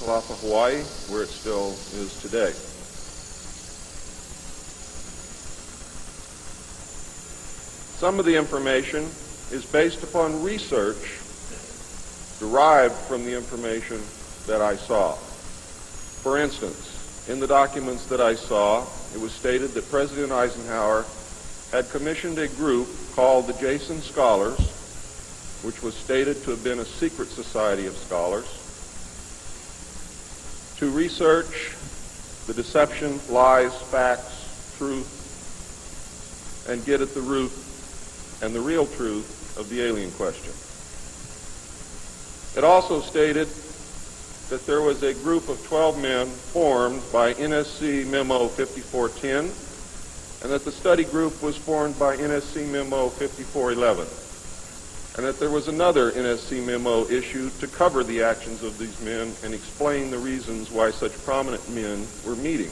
off of Hawaii, where it still is today. Some of the information is based upon research derived from the information that I saw. For instance, in the documents that I saw, it was stated that President Eisenhower had commissioned a group called the Jason Scholars, which was stated to have been a secret society of scholars, to research the deception, lies, facts, truth, and get at the root and the real truth of the alien question. It also stated that there was a group of 12 men formed by NSC Memo 5410, and that the study group was formed by NSC Memo 5411, and that there was another NSC memo issued to cover the actions of these men and explain the reasons why such prominent men were meeting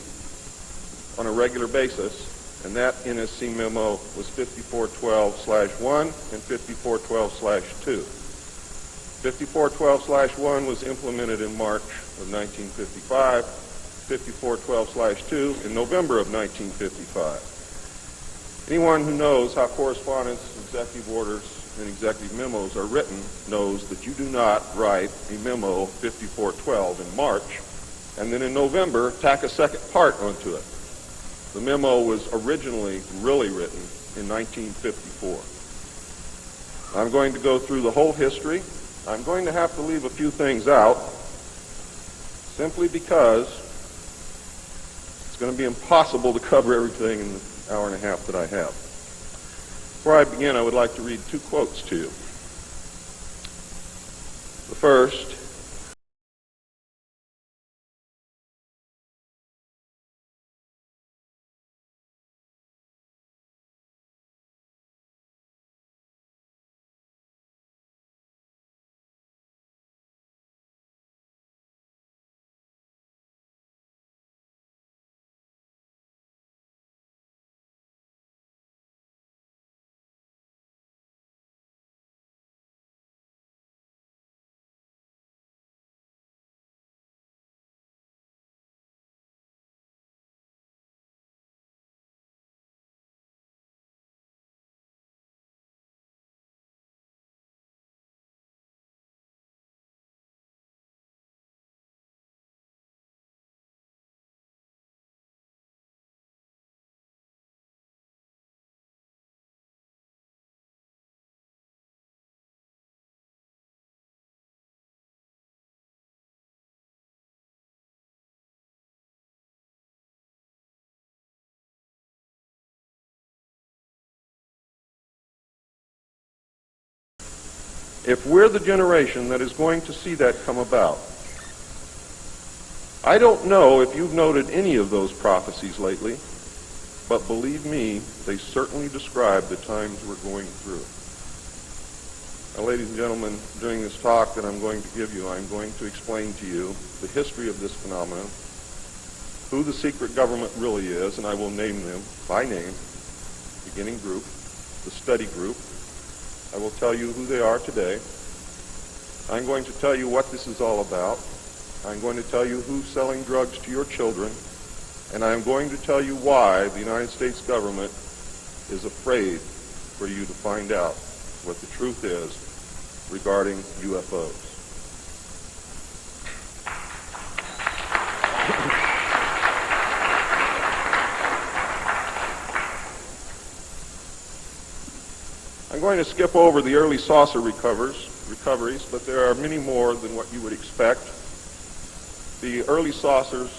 on a regular basis, and that NSC memo was 5412/1 and 5412/2. 5412/1 was implemented in March of 1955, 5412/2 in November of 1955. Anyone who knows how correspondence, executive orders, and executive memos are written knows that you do not write a memo 5412 in March and then in November tack a second part onto it. The memo was originally really written in 1954. I'm going to go through the whole history. I'm going to have to leave a few things out simply because it's going to be impossible to cover everything in the hour and a half that I have. Before I begin, I would like to read two quotes to you. The first if we're the generation that is going to see that come about. I don't know if you've noted any of those prophecies lately, but believe me, they certainly describe the times we're going through. Now, ladies and gentlemen, during this talk that I'm going to give you, I'm going to explain to you the history of this phenomenon, who the secret government really is, and I will name them by name, beginning group, the study group. I will tell you who they are today. I'm going to tell you what this is all about. I'm going to tell you who's selling drugs to your children. And I'm going to tell you why the United States government is afraid for you to find out what the truth is regarding UFOs. I'm going to skip over the early saucer recoveries, but there are many more than what you would expect. The early saucers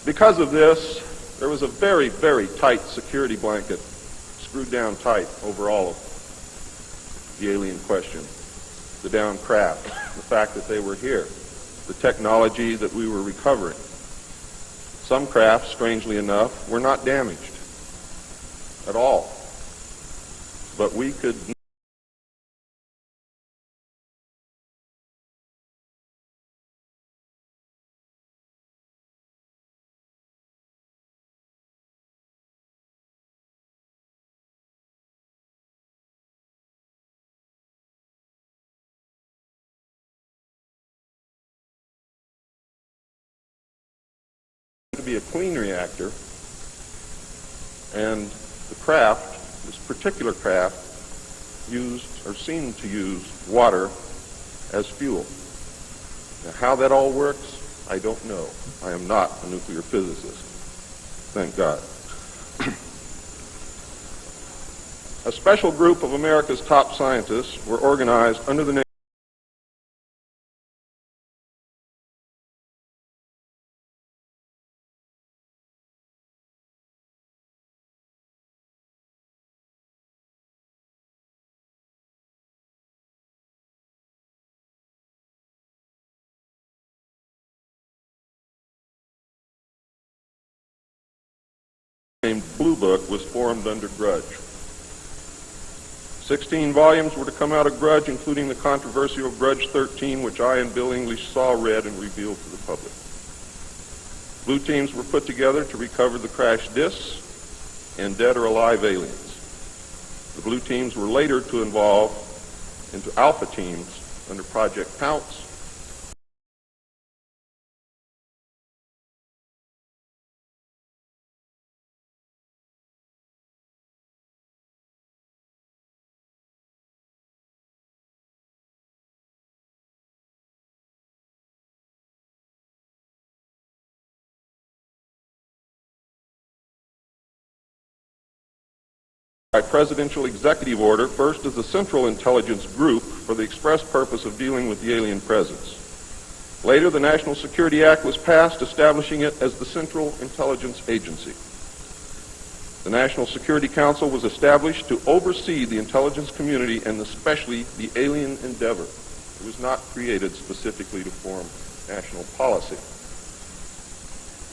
Because of this, there was a very, very tight security blanket screwed down tight over all of the alien question. The downed craft, the fact that they were here, the technology that we were recovering. Some craft, strangely enough, were not damaged at all. But we could to be a clean reactor, and the craft, this particular craft, used or seemed to use water as fuel. Now, how that all works, I don't know. I am not a nuclear physicist. Thank God. A special group of America's top scientists were organized under the name Blue Book was formed under Grudge. 16 volumes were to come out of Grudge, including the controversial Grudge 13, which I and Bill English saw, read, and revealed to the public. Blue teams were put together to recover the crashed discs and dead or alive aliens. The blue teams were later to evolve into alpha teams under Project Pounce, by presidential executive order, first as the Central Intelligence Group for the express purpose of dealing with the alien presence. Later, the National Security Act was passed, establishing it as the Central Intelligence Agency. The National Security Council was established to oversee the intelligence community and especially the alien endeavor. It was not created specifically to form national policy.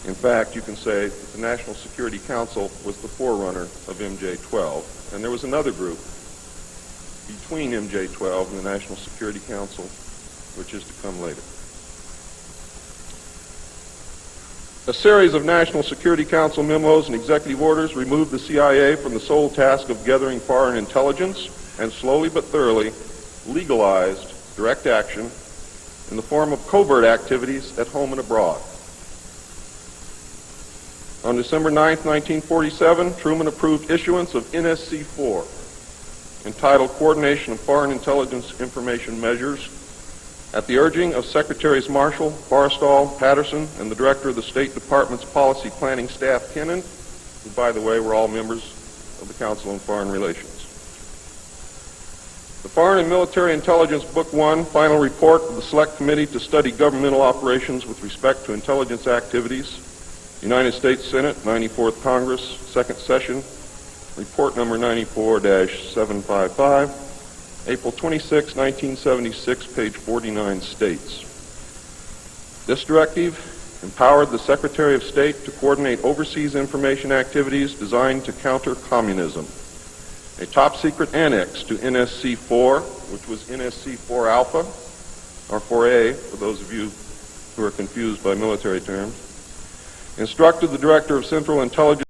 In fact, you can say that the National Security Council was the forerunner of MJ-12, and there was another group between MJ-12 and the National Security Council, which is to come later. A series of National Security Council memos and executive orders removed the CIA from the sole task of gathering foreign intelligence and slowly but thoroughly legalized direct action in the form of covert activities at home and abroad. On December 9, 1947, Truman approved issuance of NSC-4, entitled Coordination of Foreign Intelligence Information Measures, at the urging of Secretaries Marshall, Forrestal, Patterson, and the Director of the State Department's Policy Planning Staff, Kennan, who, by the way, were all members of the Council on Foreign Relations. The Foreign and Military Intelligence Book 1, Final Report of the Select Committee to Study Governmental Operations with Respect to Intelligence Activities, United States Senate, 94th Congress, Second Session, Report number 94-755, April 26, 1976, page 49 states, this directive empowered the Secretary of State to coordinate overseas information activities designed to counter communism. A top-secret annex to NSC-4, which was NSC-4 Alpha, or 4A, for those of you who are confused by military terms, instructed the Director of Central Intelligence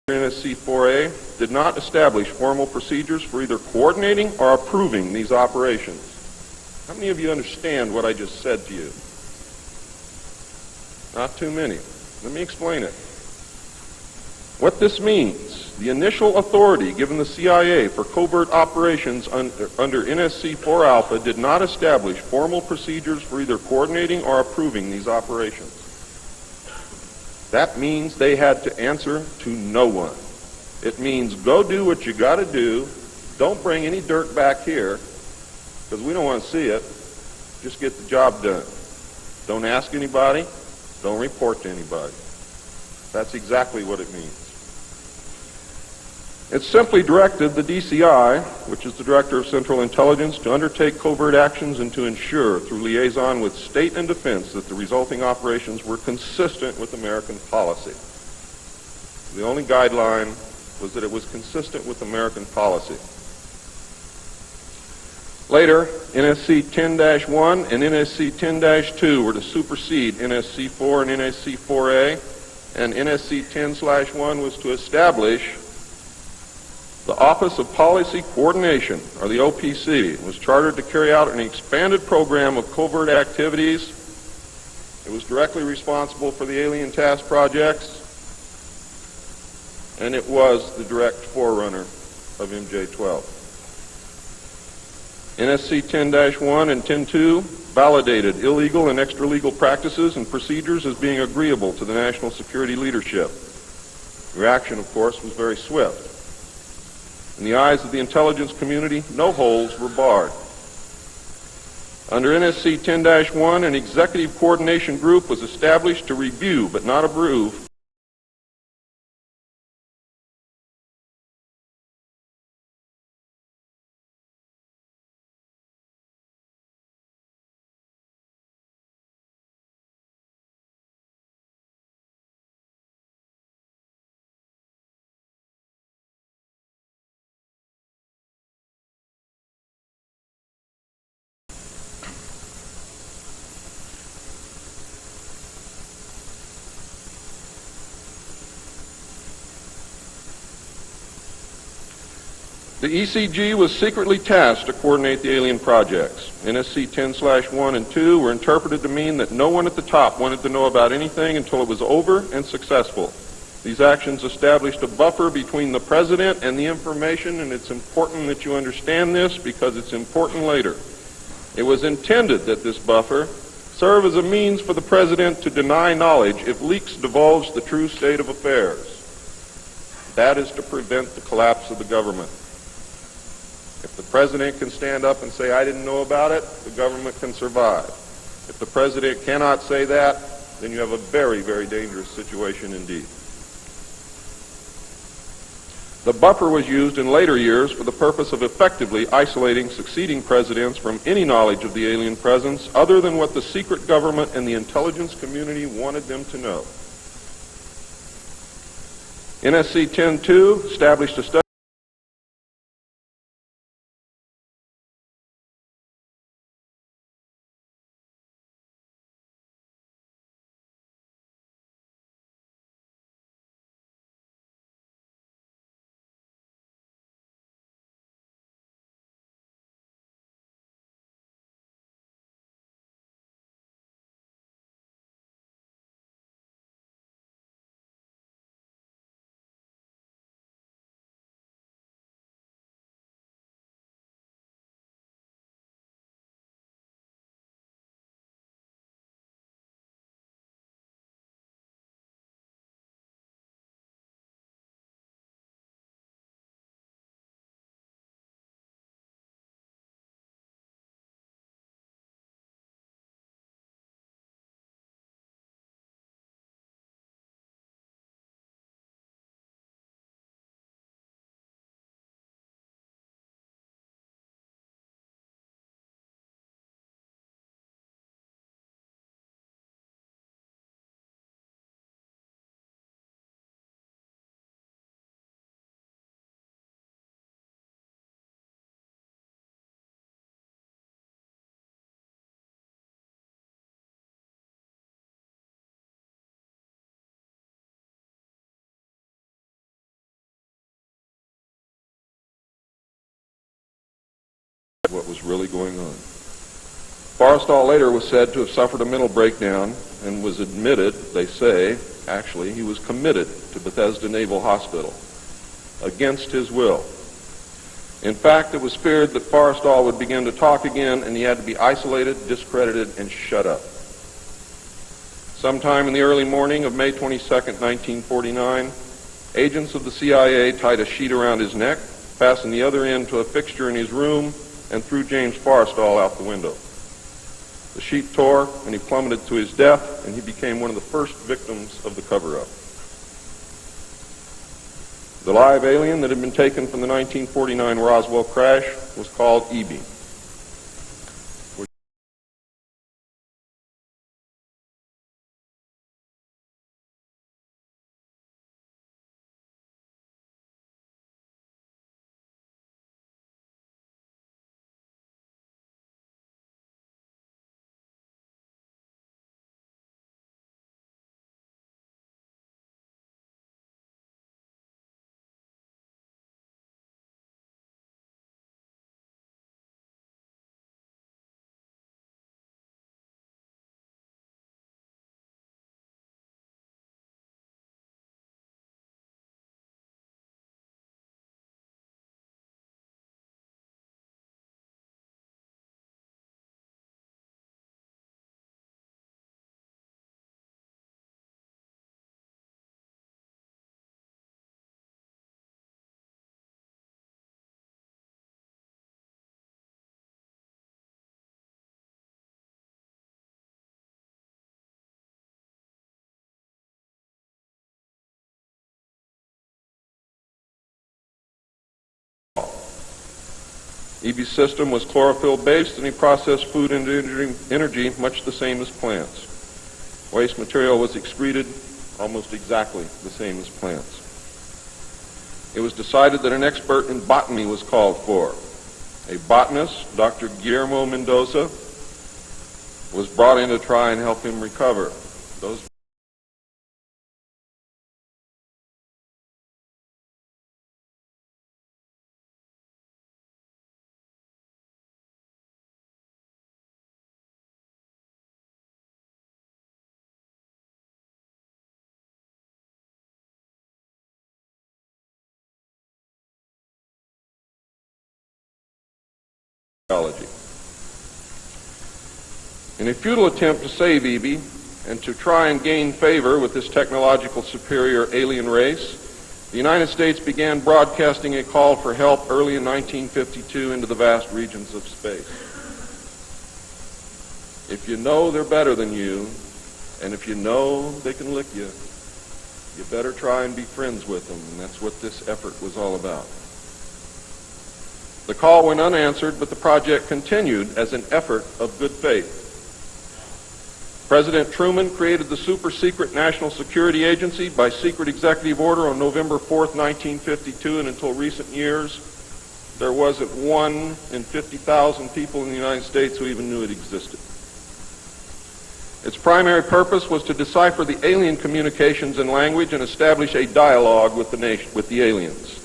NSC-4A did not establish formal procedures for either coordinating or approving these operations. How many of you understand what I just said to you? Not too many. Let me explain it. What this means, the initial authority given the CIA for covert operations under NSC-4 Alpha did not establish formal procedures for either coordinating or approving these operations. That means they had to answer to no one. It means go do what you got to do. Don't bring any dirt back here because we don't want to see it. Just get the job done. Don't ask anybody. Don't report to anybody. That's exactly what it means. It simply directed the DCI, which is the Director of Central Intelligence, to undertake covert actions and to ensure, through liaison with state and defense, that the resulting operations were consistent with American policy. The only guideline was that it was consistent with American policy. Later, NSC 10-1 and NSC 10-2 were to supersede NSC 4 and NSC 4A, and NSC 10-1 was to establish the Office of Policy Coordination, or the OPC, was chartered to carry out an expanded program of covert activities. It was directly responsible for the alien task projects, and it was the direct forerunner of MJ-12. NSC 10-1 and 10-2 validated illegal and extra-legal practices and procedures as being agreeable to the national security leadership. The reaction, of course, was very swift. In the eyes of the intelligence community, no holes were barred. Under NSC 10-1, an executive coordination group was established to review, but not approve, the ECG was secretly tasked to coordinate the alien projects. NSC 10-1 and 2 were interpreted to mean that no one at the top wanted to know about anything until it was over and successful. These actions established a buffer between the President and the information, and it's important that you understand this because it's important later. It was intended that this buffer serve as a means for the President to deny knowledge if leaks divulge the true state of affairs. That is to prevent the collapse of the government. If the President can stand up and say, I didn't know about it, the government can survive. If the President cannot say that, then you have a very, very dangerous situation indeed. The buffer was used in later years for the purpose of effectively isolating succeeding presidents from any knowledge of the alien presence other than what the secret government and the intelligence community wanted them to know. NSC 10-2 established a study what was really going on. Forrestal later was said to have suffered a mental breakdown and was admitted, they say, actually, he was committed to Bethesda Naval Hospital against his will. In fact, it was feared that Forrestal would begin to talk again and he had to be isolated, discredited, and shut up. Sometime in the early morning of May 22nd, 1949, agents of the CIA tied a sheet around his neck, fastened the other end to a fixture in his room, and threw James Forrestal out the window. The sheet tore, and he plummeted to his death, and he became one of the first victims of the cover-up. The live alien that had been taken from the 1949 Roswell crash was called E.B. E.B.'s system was chlorophyll-based, and he processed food into energy much the same as plants. Waste material was excreted almost exactly the same as plants. It was decided that an expert in botany was called for. A botanist, Dr. Guillermo Mendoza, was brought in to try and help him recover those biology. In a futile attempt to save E.B. and to try and gain favor with this technological superior alien race, the United States began broadcasting a call for help early in 1952 into the vast regions of space. If you know they're better than you, and if you know they can lick you, you better try and be friends with them, and that's what this effort was all about. The call went unanswered, but the project continued as an effort of good faith. President Truman created the super-secret National Security Agency by secret executive order on November 4th, 1952, and until recent years, there wasn't one in 50,000 people in the United States who even knew it existed. Its primary purpose was to decipher the alien communications and language and establish a dialogue with the aliens.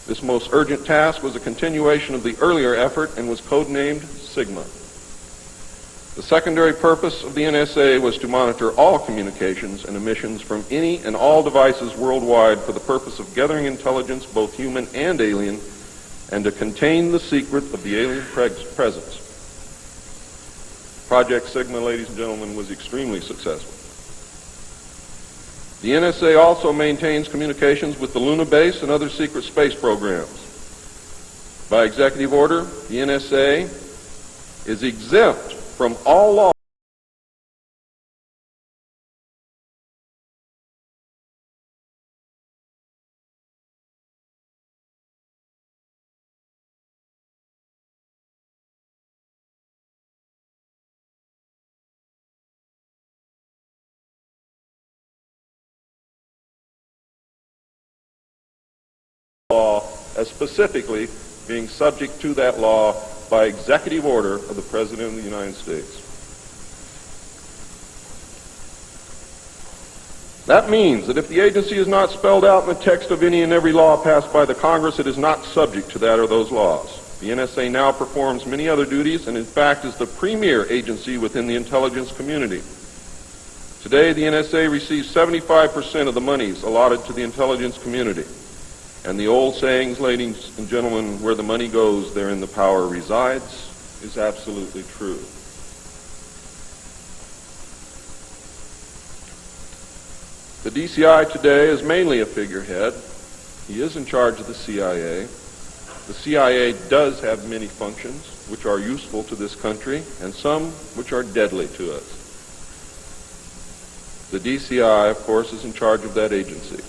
This most urgent task was a continuation of the earlier effort and was codenamed Sigma. The secondary purpose of the NSA was to monitor all communications and emissions from any and all devices worldwide for the purpose of gathering intelligence, both human and alien, and to contain the secret of the alien presence. Project Sigma, ladies and gentlemen, was extremely successful. The NSA also maintains communications with the Luna base and other secret space programs. By executive order, the NSA is exempt from all law as specifically being subject to that law by executive order of the President of the United States. That means that if the agency is not spelled out in the text of any and every law passed by the Congress, it is not subject to that or those laws. The NSA now performs many other duties and in fact is the premier agency within the intelligence community. Today, the NSA receives 75% of the monies allotted to the intelligence community. And the old sayings, ladies and gentlemen, where the money goes, therein the power resides, is absolutely true. The DCI today is mainly a figurehead. He is in charge of the CIA. The CIA does have many functions which are useful to this country and some which are deadly to us. The DCI, of course, is in charge of that agency.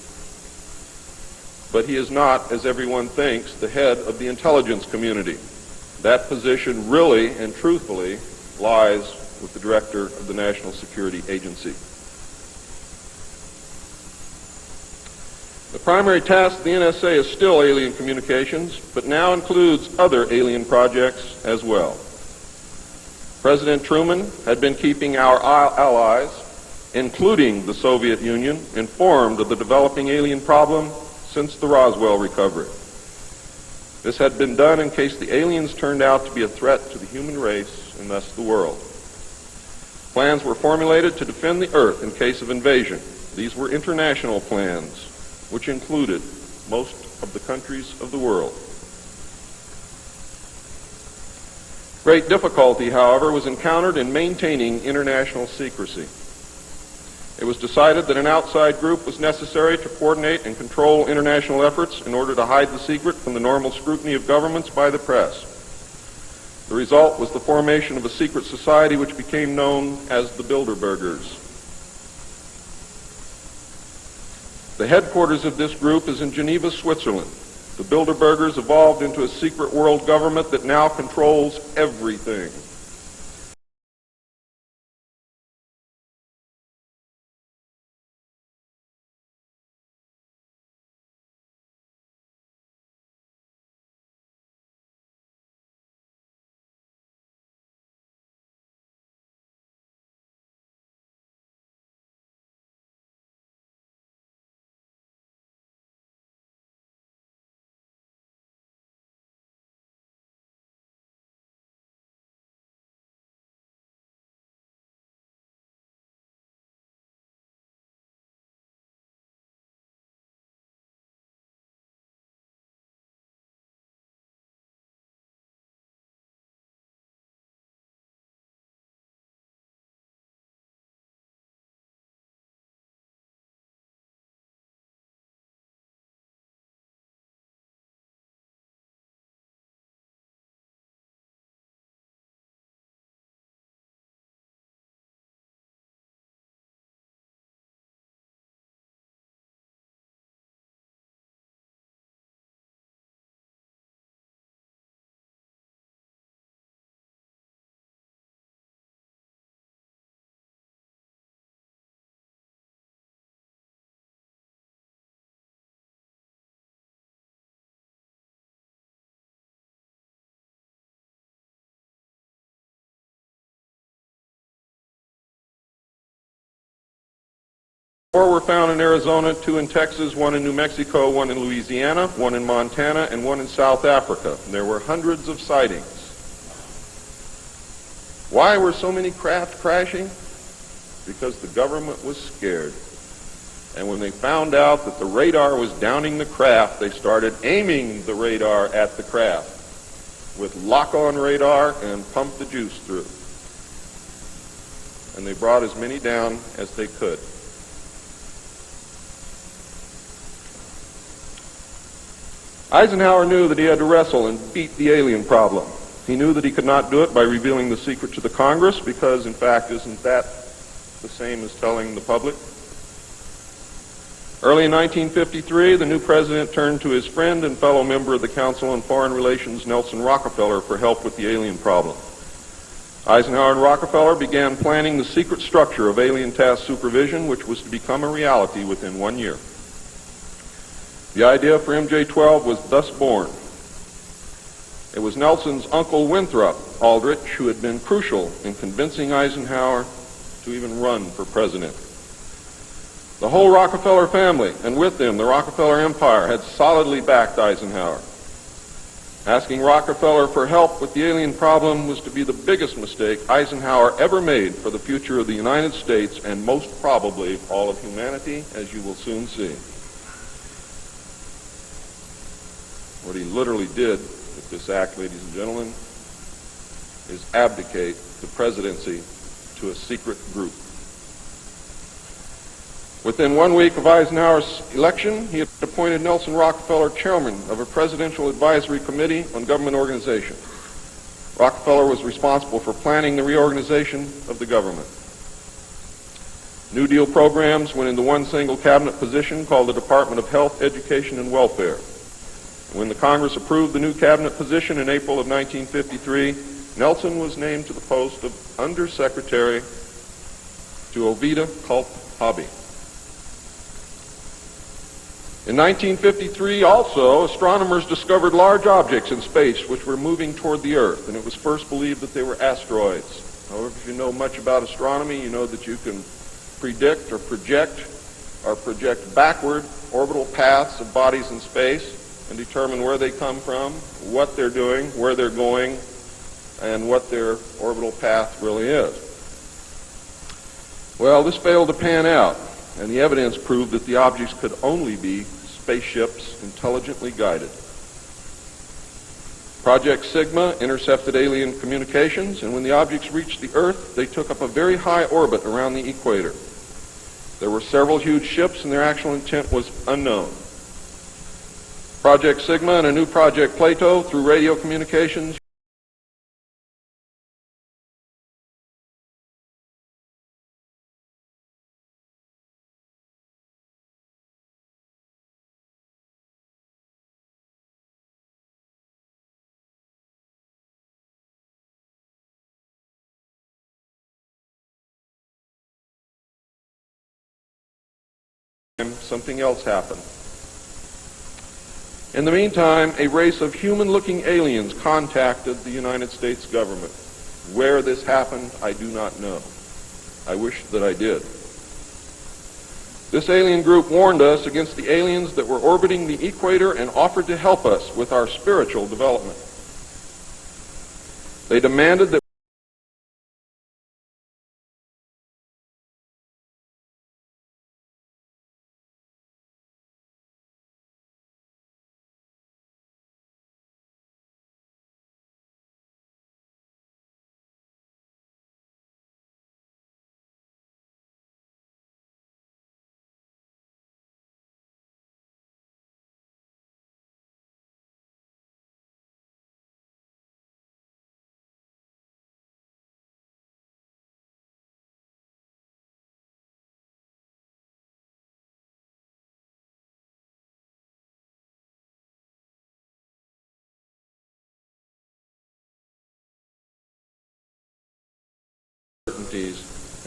But he is not, as everyone thinks, the head of the intelligence community. That position really and truthfully lies with the director of the National Security Agency. The primary task of the NSA is still alien communications, but now includes other alien projects as well. President Truman had been keeping our allies, including the Soviet Union, informed of the developing alien problem since the Roswell recovery. This had been done in case the aliens turned out to be a threat to the human race and thus the world. Plans were formulated to defend the Earth in case of invasion. These were international plans, which included most of the countries of the world. Great difficulty, however, was encountered in maintaining international secrecy. It was decided that an outside group was necessary to coordinate and control international efforts in order to hide the secret from the normal scrutiny of governments by the press. The result was the formation of a secret society which became known as the Bilderbergers. The headquarters of this group is in Geneva, Switzerland. The Bilderbergers evolved into a secret world government that now controls everything. Four were found in Arizona, 2 in Texas, 1 in New Mexico, 1 in Louisiana, 1 in Montana, and 1 in South Africa. And there were hundreds of sightings. Why were so many craft crashing? Because the government was scared. And when they found out that the radar was downing the craft, they started aiming the radar at the craft with lock-on radar and pumped the juice through. And they brought as many down as they could. Eisenhower knew that he had to wrestle and beat the alien problem. He knew that he could not do it by revealing the secret to the Congress because, in fact, isn't that the same as telling the public? Early in 1953, the new president turned to his friend and fellow member of the Council on Foreign Relations, Nelson Rockefeller, for help with the alien problem. Eisenhower and Rockefeller began planning the secret structure of alien task supervision, which was to become a reality within 1 year. The idea for MJ-12 was thus born. It was Nelson's uncle Winthrop Aldrich who had been crucial in convincing Eisenhower to even run for president. The whole Rockefeller family, and with them the Rockefeller empire, had solidly backed Eisenhower. Asking Rockefeller for help with the alien problem was to be the biggest mistake Eisenhower ever made for the future of the United States and most probably all of humanity, as you will soon see. What he literally did with this act, ladies and gentlemen, is abdicate the presidency to a secret group. Within 1 week of Eisenhower's election, he had appointed Nelson Rockefeller chairman of a presidential advisory committee on government organization. Rockefeller was responsible for planning the reorganization of the government. New Deal programs went into one single cabinet position called the Department of Health, Education, and Welfare. When the Congress approved the new cabinet position in April of 1953, Nelson was named to the post of Undersecretary to Ovida Culp Hobby. In 1953, also, astronomers discovered large objects in space which were moving toward the Earth, and it was first believed that they were asteroids. However, if you know much about astronomy, you know that you can predict or project backward orbital paths of bodies in space and determine where they come from, what they're doing, where they're going, and what their orbital path really is. Well, this failed to pan out, and the evidence proved that the objects could only be spaceships intelligently guided. Project Sigma intercepted alien communications, and when the objects reached the Earth, they took up a very high orbit around the equator. There were several huge ships, and their actual intent was unknown. Project Sigma and a new Project Plato, through radio communications, something else happened. In the meantime, a race of human-looking aliens contacted the United States government. Where this happened, I do not know. I wish that I did. This alien group warned us against the aliens that were orbiting the equator and offered to help us with our spiritual development. They demanded that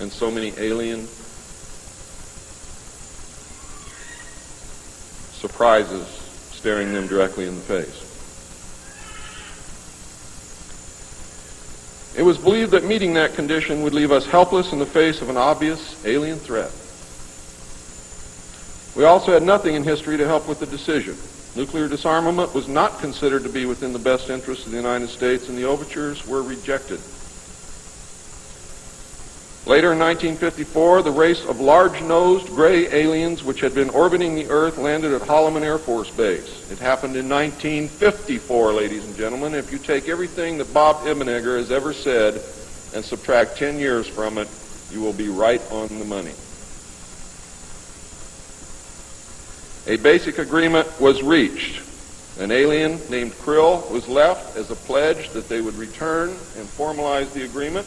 and so many alien surprises staring them directly in the face. It was believed that meeting that condition would leave us helpless in the face of an obvious alien threat. We also had nothing in history to help with the decision. Nuclear disarmament was not considered to be within the best interests of the United States, and the overtures were rejected. Later in 1954, the race of large-nosed gray aliens which had been orbiting the Earth landed at Holloman Air Force Base. It happened in 1954, ladies and gentlemen. If you take everything that Bob Ebenegger has ever said and subtract 10 years from it, you will be right on the money. A basic agreement was reached. An alien named Krill was left as a pledge that they would return and formalize the agreement.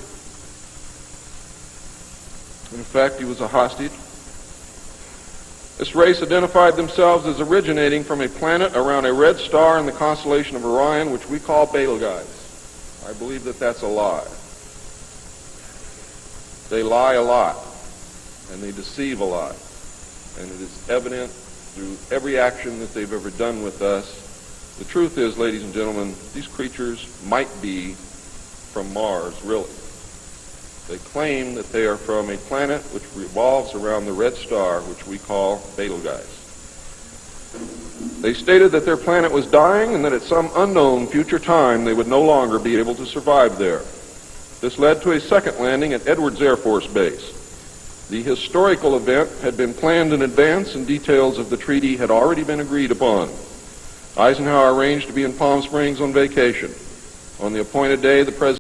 In fact, he was a hostage. This race identified themselves as originating from a planet around a red star in the constellation of Orion, which we call Betelgeuse. I believe that that's a lie. They lie a lot, and they deceive a lot. And it is evident through every action that they've ever done with us. The truth is, ladies and gentlemen, these creatures might be from Mars, really. They claim that they are from a planet which revolves around the red star, which we call Betelgeuse. They stated that their planet was dying and that at some unknown future time they would no longer be able to survive there. This led to a second landing at Edwards Air Force Base. The historical event had been planned in advance and details of the treaty had already been agreed upon. Eisenhower arranged to be in Palm Springs on vacation. On the appointed day, the President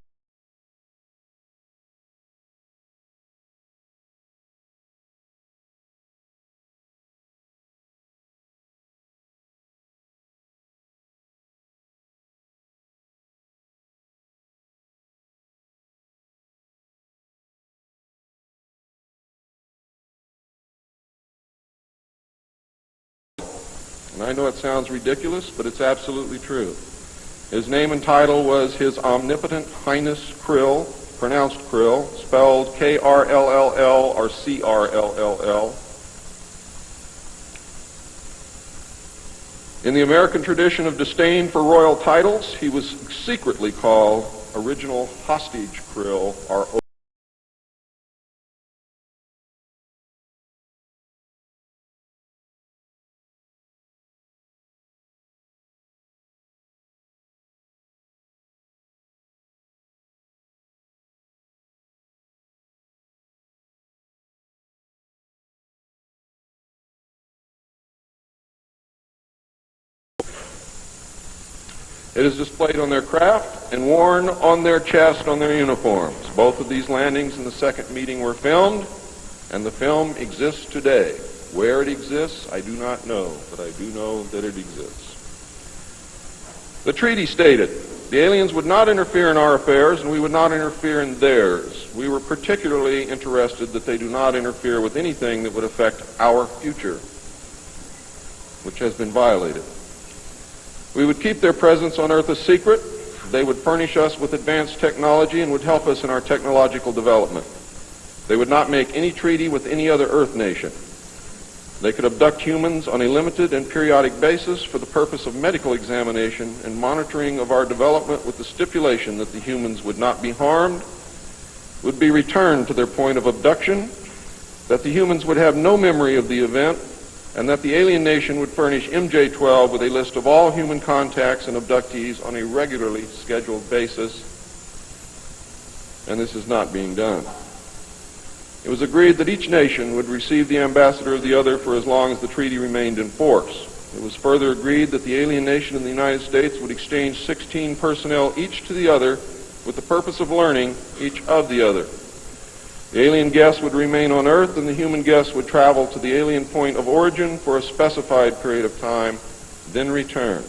and I know it sounds ridiculous, but it's absolutely true. His name and title was His Omnipotent Highness Krill, pronounced Krill, spelled K-R-L-L-L or C-R-L-L-L. In the American tradition of disdain for royal titles, he was secretly called Original Hostage Krill, or It is displayed on their craft and worn on their chest on their uniforms. Both of these landings in the second meeting were filmed, and the film exists today. Where it exists, I do not know, but I do know that it exists. The treaty stated, the aliens would not interfere in our affairs, and we would not interfere in theirs. We were particularly interested that they do not interfere with anything that would affect our future, which has been violated. We would keep their presence on Earth a secret. They would furnish us with advanced technology and would help us in our technological development. They would not make any treaty with any other Earth nation. They could abduct humans on a limited and periodic basis for the purpose of medical examination and monitoring of our development, with the stipulation that the humans would not be harmed, would be returned to their point of abduction, that the humans would have no memory of the event, and that the alien nation would furnish MJ-12 with a list of all human contacts and abductees on a regularly scheduled basis, and this is not being done. It was agreed that each nation would receive the ambassador of the other for as long as the treaty remained in force. It was further agreed that the alien nation and the United States would exchange 16 personnel each to the other with the purpose of learning each of the other. The alien guests would remain on Earth, and the human guests would travel to the alien point of origin for a specified period of time, then return,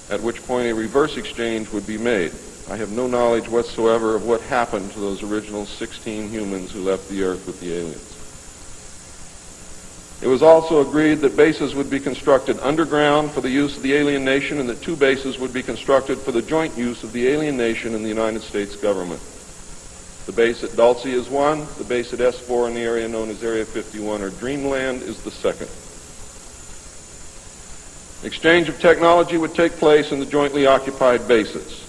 at which point a reverse exchange would be made. I have no knowledge whatsoever of what happened to those original 16 humans who left the Earth with the aliens. It was also agreed that bases would be constructed underground for the use of the alien nation, and that 2 bases would be constructed for the joint use of the alien nation and the United States government. The base at Dulce is one. The base at S4 in the area known as Area 51 or Dreamland is the second. Exchange of technology would take place in the jointly occupied bases.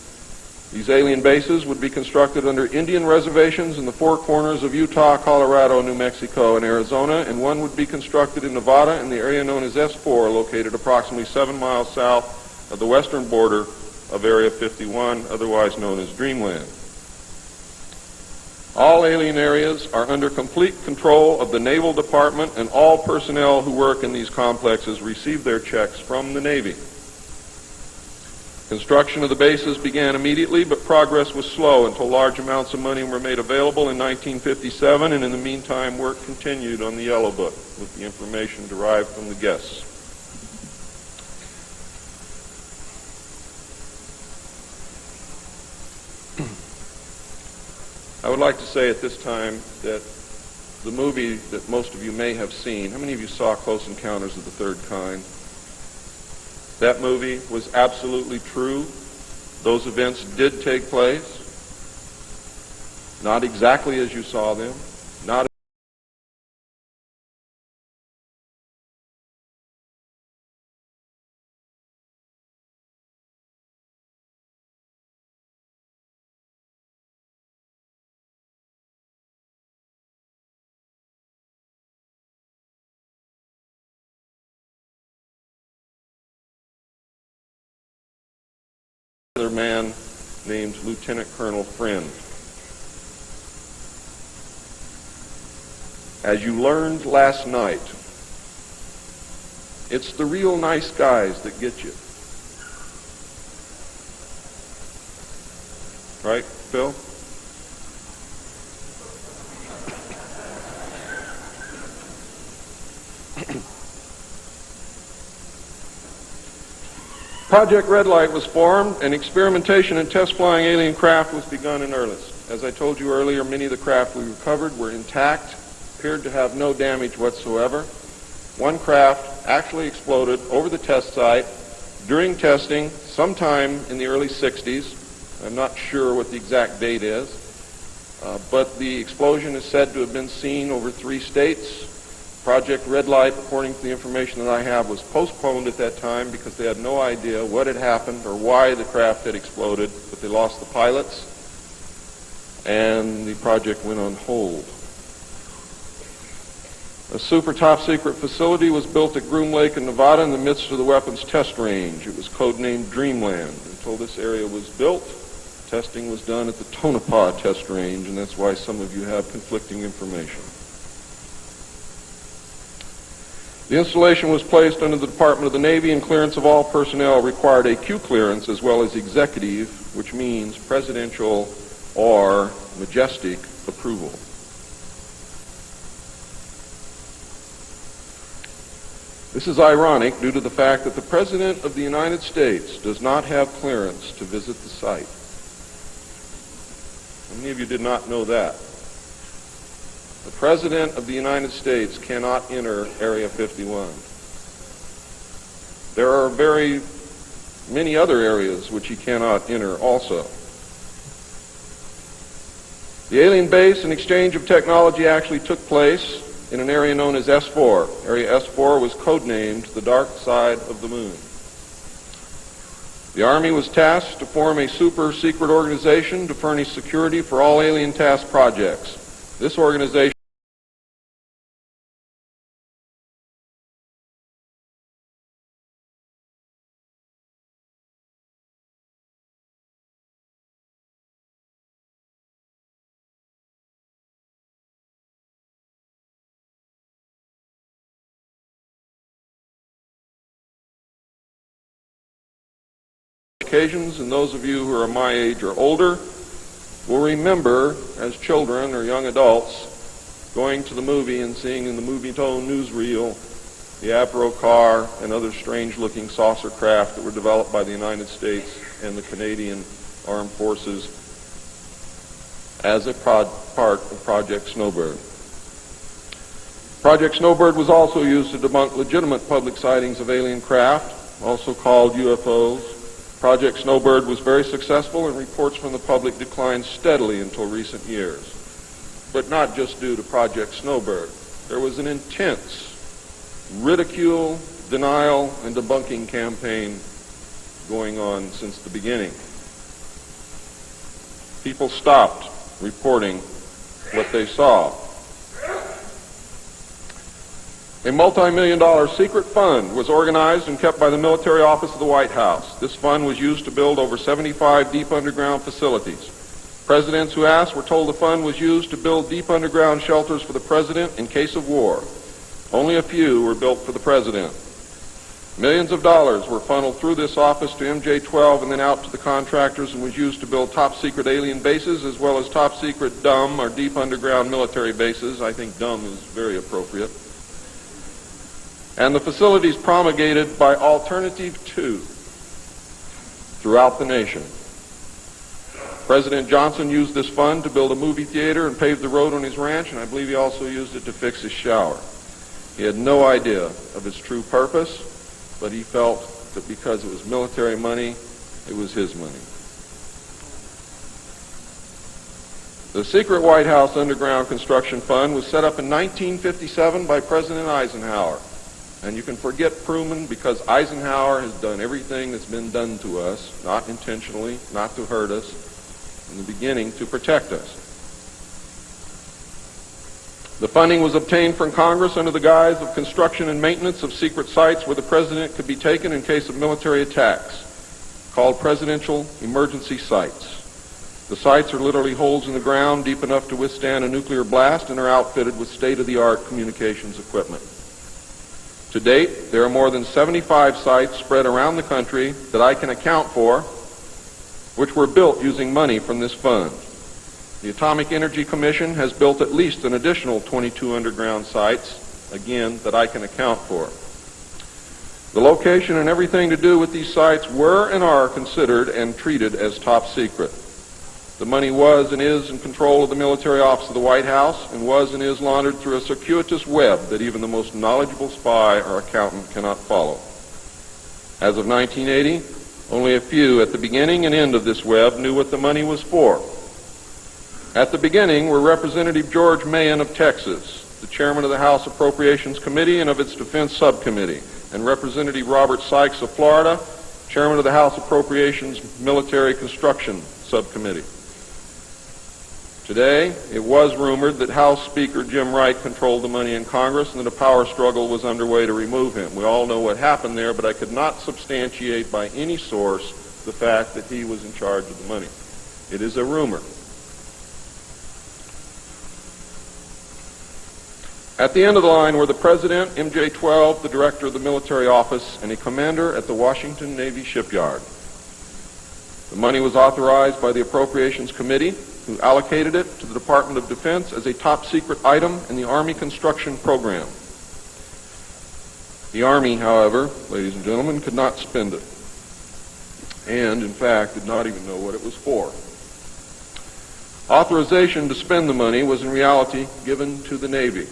These alien bases would be constructed under Indian reservations in the 4 corners of Utah, Colorado, New Mexico, and Arizona, and one would be constructed in Nevada in the area known as S4, located approximately 7 miles south of the western border of Area 51, otherwise known as Dreamland. All alien areas are under complete control of the Naval Department, and all personnel who work in these complexes receive their checks from the Navy. Construction of the bases began immediately, but progress was slow until large amounts of money were made available in 1957, and in the meantime work continued on the Yellow Book with the information derived from the guests. I would like to say at this time that the movie that most of you may have seen, how many of you saw Close Encounters of the Third Kind? That movie was absolutely true. Those events did take place, not exactly as you saw them, not another man named Lieutenant Colonel Friend. As you learned last night, it's the real nice guys that get you. Right, Phil? Project Red Light was formed, and experimentation and test flying alien craft was begun in earnest. As I told you earlier, many of the craft we recovered were intact, appeared to have no damage whatsoever. One craft actually exploded over the test site during testing sometime in the early 60s. I'm not sure what the exact date is, but the explosion is said to have been seen over 3 states. Project Red Light, according to the information that I have, was postponed at that time because they had no idea what had happened or why the craft had exploded, but they lost the pilots, and the project went on hold. A super top-secret facility was built at Groom Lake in Nevada in the midst of the weapons test range. It was codenamed Dreamland. Until this area was built, testing was done at the Tonopah test range, and that's why some of you have conflicting information. The installation was placed under the Department of the Navy, and clearance of all personnel required a Q clearance as well as executive, which means presidential or majestic approval. This is ironic due to the fact that the President of the United States does not have clearance to visit the site. How many of you did not know that? The President of the United States cannot enter Area 51. There are very many other areas which he cannot enter also. The alien base and exchange of technology actually took place in an area known as S4. Area S4 was codenamed the Dark Side of the Moon. The Army was tasked to form a super-secret organization to furnish security for all alien task projects. This organization occasions, and those of you who are my age or older will remember as children or young adults going to the movie and seeing in the movie-tone newsreel the Avro car and other strange-looking saucer craft that were developed by the United States and the Canadian Armed Forces as a part of Project Snowbird. Project Snowbird was also used to debunk legitimate public sightings of alien craft, also called UFOs. Project Snowbird was very successful, and reports from the public declined steadily until recent years. But not just due to Project Snowbird. There was an intense ridicule, denial, and debunking campaign going on since the beginning. People stopped reporting what they saw. A multi-million-dollar secret fund was organized and kept by the military office of the White House. This fund was used to build over 75 deep underground facilities. Presidents who asked were told the fund was used to build deep underground shelters for the president in case of war. Only a few were built for the president. Millions of dollars were funneled through this office to MJ-12 and then out to the contractors, and was used to build top-secret alien bases as well as top-secret dumb or deep underground military bases. I think dumb is very appropriate. And the facilities promulgated by Alternative 2 throughout the nation. President Johnson used this fund to build a movie theater and pave the road on his ranch, and I believe he also used it to fix his shower. He had no idea of its true purpose, but he felt that because it was military money, it was his money. The secret White House Underground Construction Fund was set up in 1957 by President Eisenhower. And you can forget Truman, because Eisenhower has done everything that's been done to us, not intentionally, not to hurt us, in the beginning to protect us. The funding was obtained from Congress under the guise of construction and maintenance of secret sites where the president could be taken in case of military attacks. called presidential emergency sites. The sites are literally holes in the ground deep enough to withstand a nuclear blast and are outfitted with state-of-the-art communications equipment. To date, there are more than 75 sites spread around the country that I can account for, which were built using money from this fund. The Atomic Energy Commission has built at least an additional 22 underground sites, again, that I can account for. The location and everything to do with these sites were and are considered and treated as top secret. The money was and is in control of the military office of the White House and was and is laundered through a circuitous web that even the most knowledgeable spy or accountant cannot follow. As of 1980, only a few at the beginning and end of this web knew what the money was for. At the beginning were Representative George Mahan of Texas, the chairman of the House Appropriations Committee and of its Defense Subcommittee, and Representative Robert Sykes of Florida, chairman of the House Appropriations Military Construction Subcommittee. Today, it was rumored that House Speaker Jim Wright controlled the money in Congress and that a power struggle was underway to remove him. We all know what happened there, but I could not substantiate by any source the fact that he was in charge of the money. It is a rumor. At the end of the line were the President, MJ-12, the Director of the Military Office, and a commander at the Washington Navy Shipyard. The money was authorized by the Appropriations Committee, who allocated it to the Department of Defense as a top-secret item in the Army construction program. The Army, however, ladies and gentlemen, could not spend it, and, in fact, did not even know what it was for. Authorization to spend the money was in reality given to the Navy.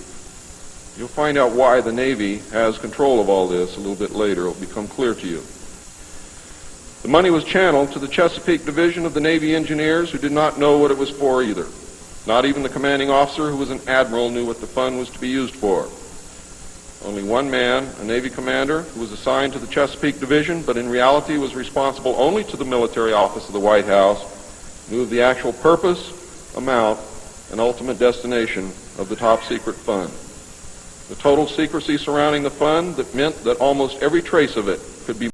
You'll find out why the Navy has control of all this a little bit later. It will become clear to you. The money was channeled to the Chesapeake Division of the Navy Engineers, who did not know what it was for either. Not even the commanding officer, who was an admiral, knew what the fund was to be used for. Only one man, a Navy commander, who was assigned to the Chesapeake Division, but in reality was responsible only to the military office of the White House, knew of the actual purpose, amount, and ultimate destination of the top-secret fund. The total secrecy surrounding the fund that meant that almost every trace of it could be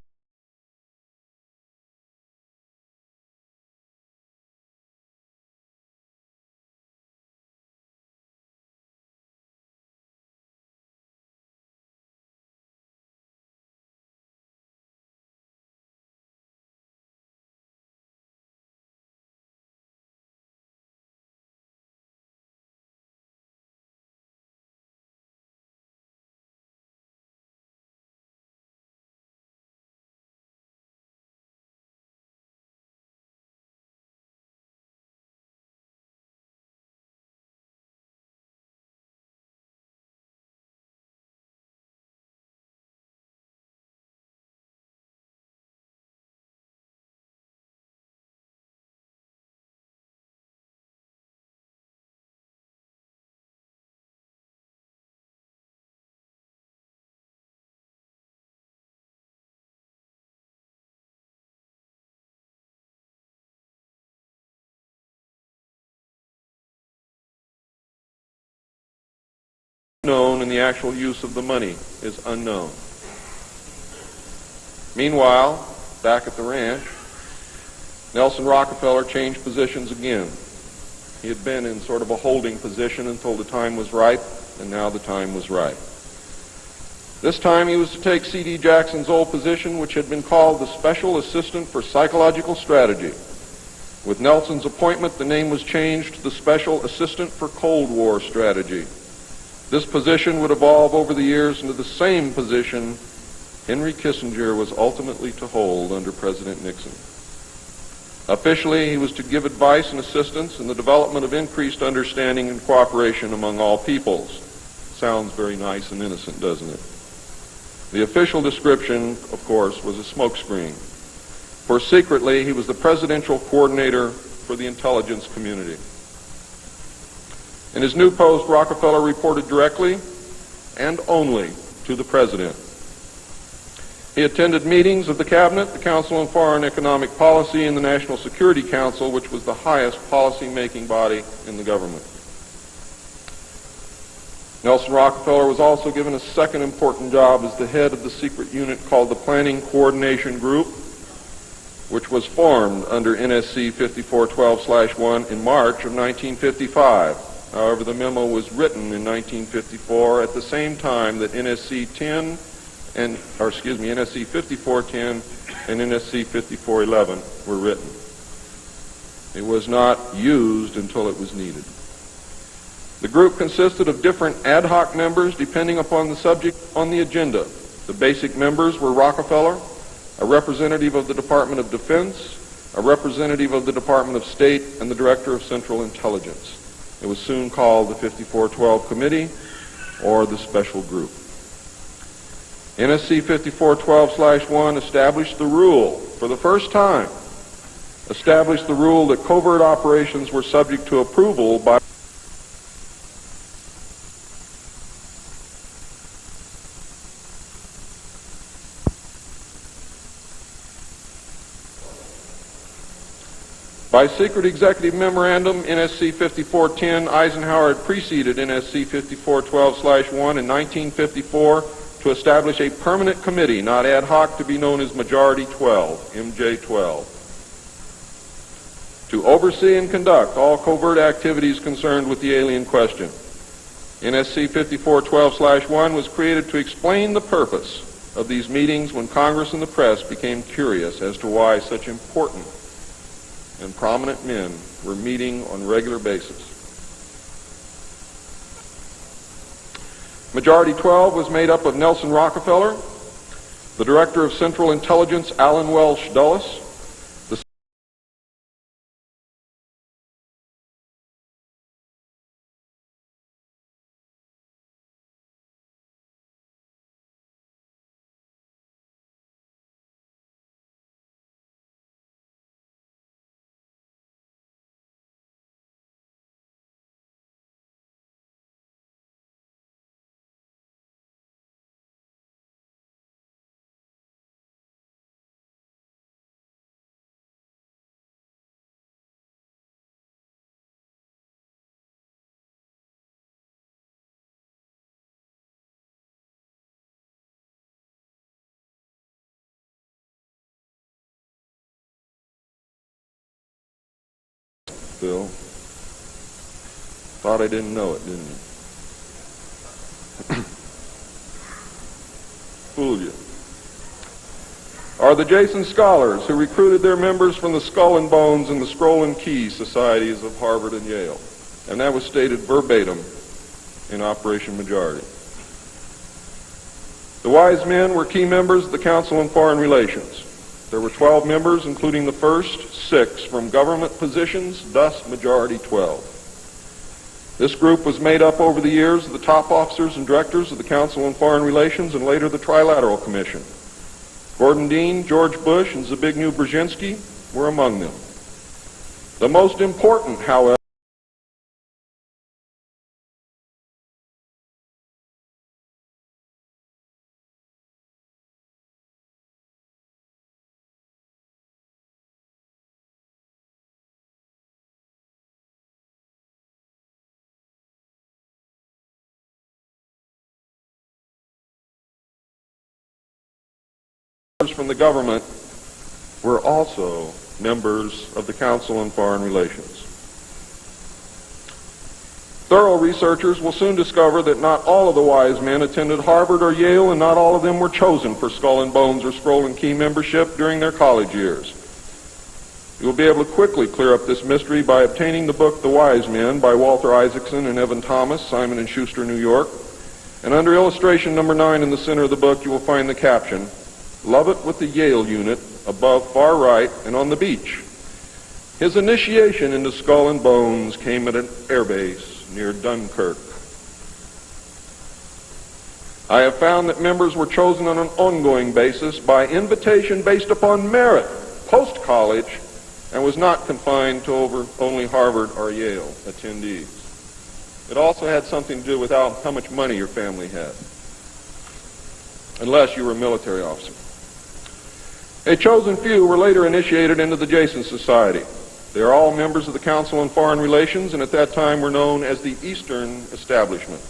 known, and the actual use of the money is unknown. Meanwhile, back at the ranch, Nelson Rockefeller changed positions again. He had been in sort of a holding position until the time was ripe, and now the time was right. This time he was to take C.D. Jackson's old position, which had been called the Special Assistant for Psychological Strategy. With Nelson's appointment, the name was changed to the Special Assistant for Cold War Strategy. This position would evolve over the years into the same position Henry Kissinger was ultimately to hold under President Nixon. Officially, he was to give advice and assistance in the development of increased understanding and cooperation among all peoples. Sounds very nice and innocent, doesn't it? The official description, of course, was a smokescreen. For secretly, he was the presidential coordinator for the intelligence community. In his new post, Rockefeller reported directly and only to the President. He attended meetings of the Cabinet, the Council on Foreign Economic Policy, and the National Security Council, which was the highest policy-making body in the government. Nelson Rockefeller was also given a second important job as the head of the secret unit called the Planning Coordination Group, which was formed under NSC 5412/1 in March of 1955. However, the memo was written in 1954 at the same time that NSC 5410 and NSC 5411 were written. It was not used until it was needed. The group consisted of different ad hoc members depending upon the subject on the agenda. The basic members were Rockefeller, a representative of the Department of Defense, a representative of the Department of State, and the Director of Central Intelligence. It was soon called the 5412 Committee or the Special Group. NSC 5412/1 established the rule, for the first time, established the rule that covert operations were subject to approval by secret executive memorandum. NSC 5410, Eisenhower had preceded NSC 5412/1 in 1954 to establish a permanent committee, not ad hoc, to be known as Majority 12, MJ-12, to oversee and conduct all covert activities concerned with the alien question. NSC 5412/1 was created to explain the purpose of these meetings when Congress and the press became curious as to why such important and prominent men were meeting on a regular basis. Majority 12 was made up of Nelson Rockefeller, the Director of Central Intelligence, Allen Welsh Dulles, the Bill. Thought I didn't know it, didn't you? Fooled you. Are the Jason Scholars, who recruited their members from the Skull and Bones and the Scroll and Key societies of Harvard and Yale. And that was stated verbatim in Operation Majority. The wise men were key members of the Council on Foreign Relations. There were 12 members, including the first 6 from government positions, thus Majority 12. This group was made up over the years of the top officers and directors of the Council on Foreign Relations and later the Trilateral Commission. Gordon Dean, George Bush, and Zbigniew Brzezinski were among them. The most important, however, from the government were also members of the Council on Foreign Relations. Thorough researchers will soon discover that not all of the wise men attended Harvard or Yale, and not all of them were chosen for Skull and Bones or Scroll and Key membership during their college years. You will be able to quickly clear up this mystery by obtaining the book The Wise Men by Walter Isaacson and Evan Thomas, Simon & Schuster, New York. And under illustration number 9 in the center of the book, you will find the caption, "Lovett with the Yale unit, above far right and on the beach. His initiation into Skull and Bones came at an airbase near Dunkirk." I have found that members were chosen on an ongoing basis by invitation based upon merit, post-college, and was not confined to only Harvard or Yale attendees. It also had something to do with how much money your family had, unless you were a military officer. A chosen few were later initiated into the Jason Society. They are all members of the Council on Foreign Relations, and at that time were known as the Eastern Establishment.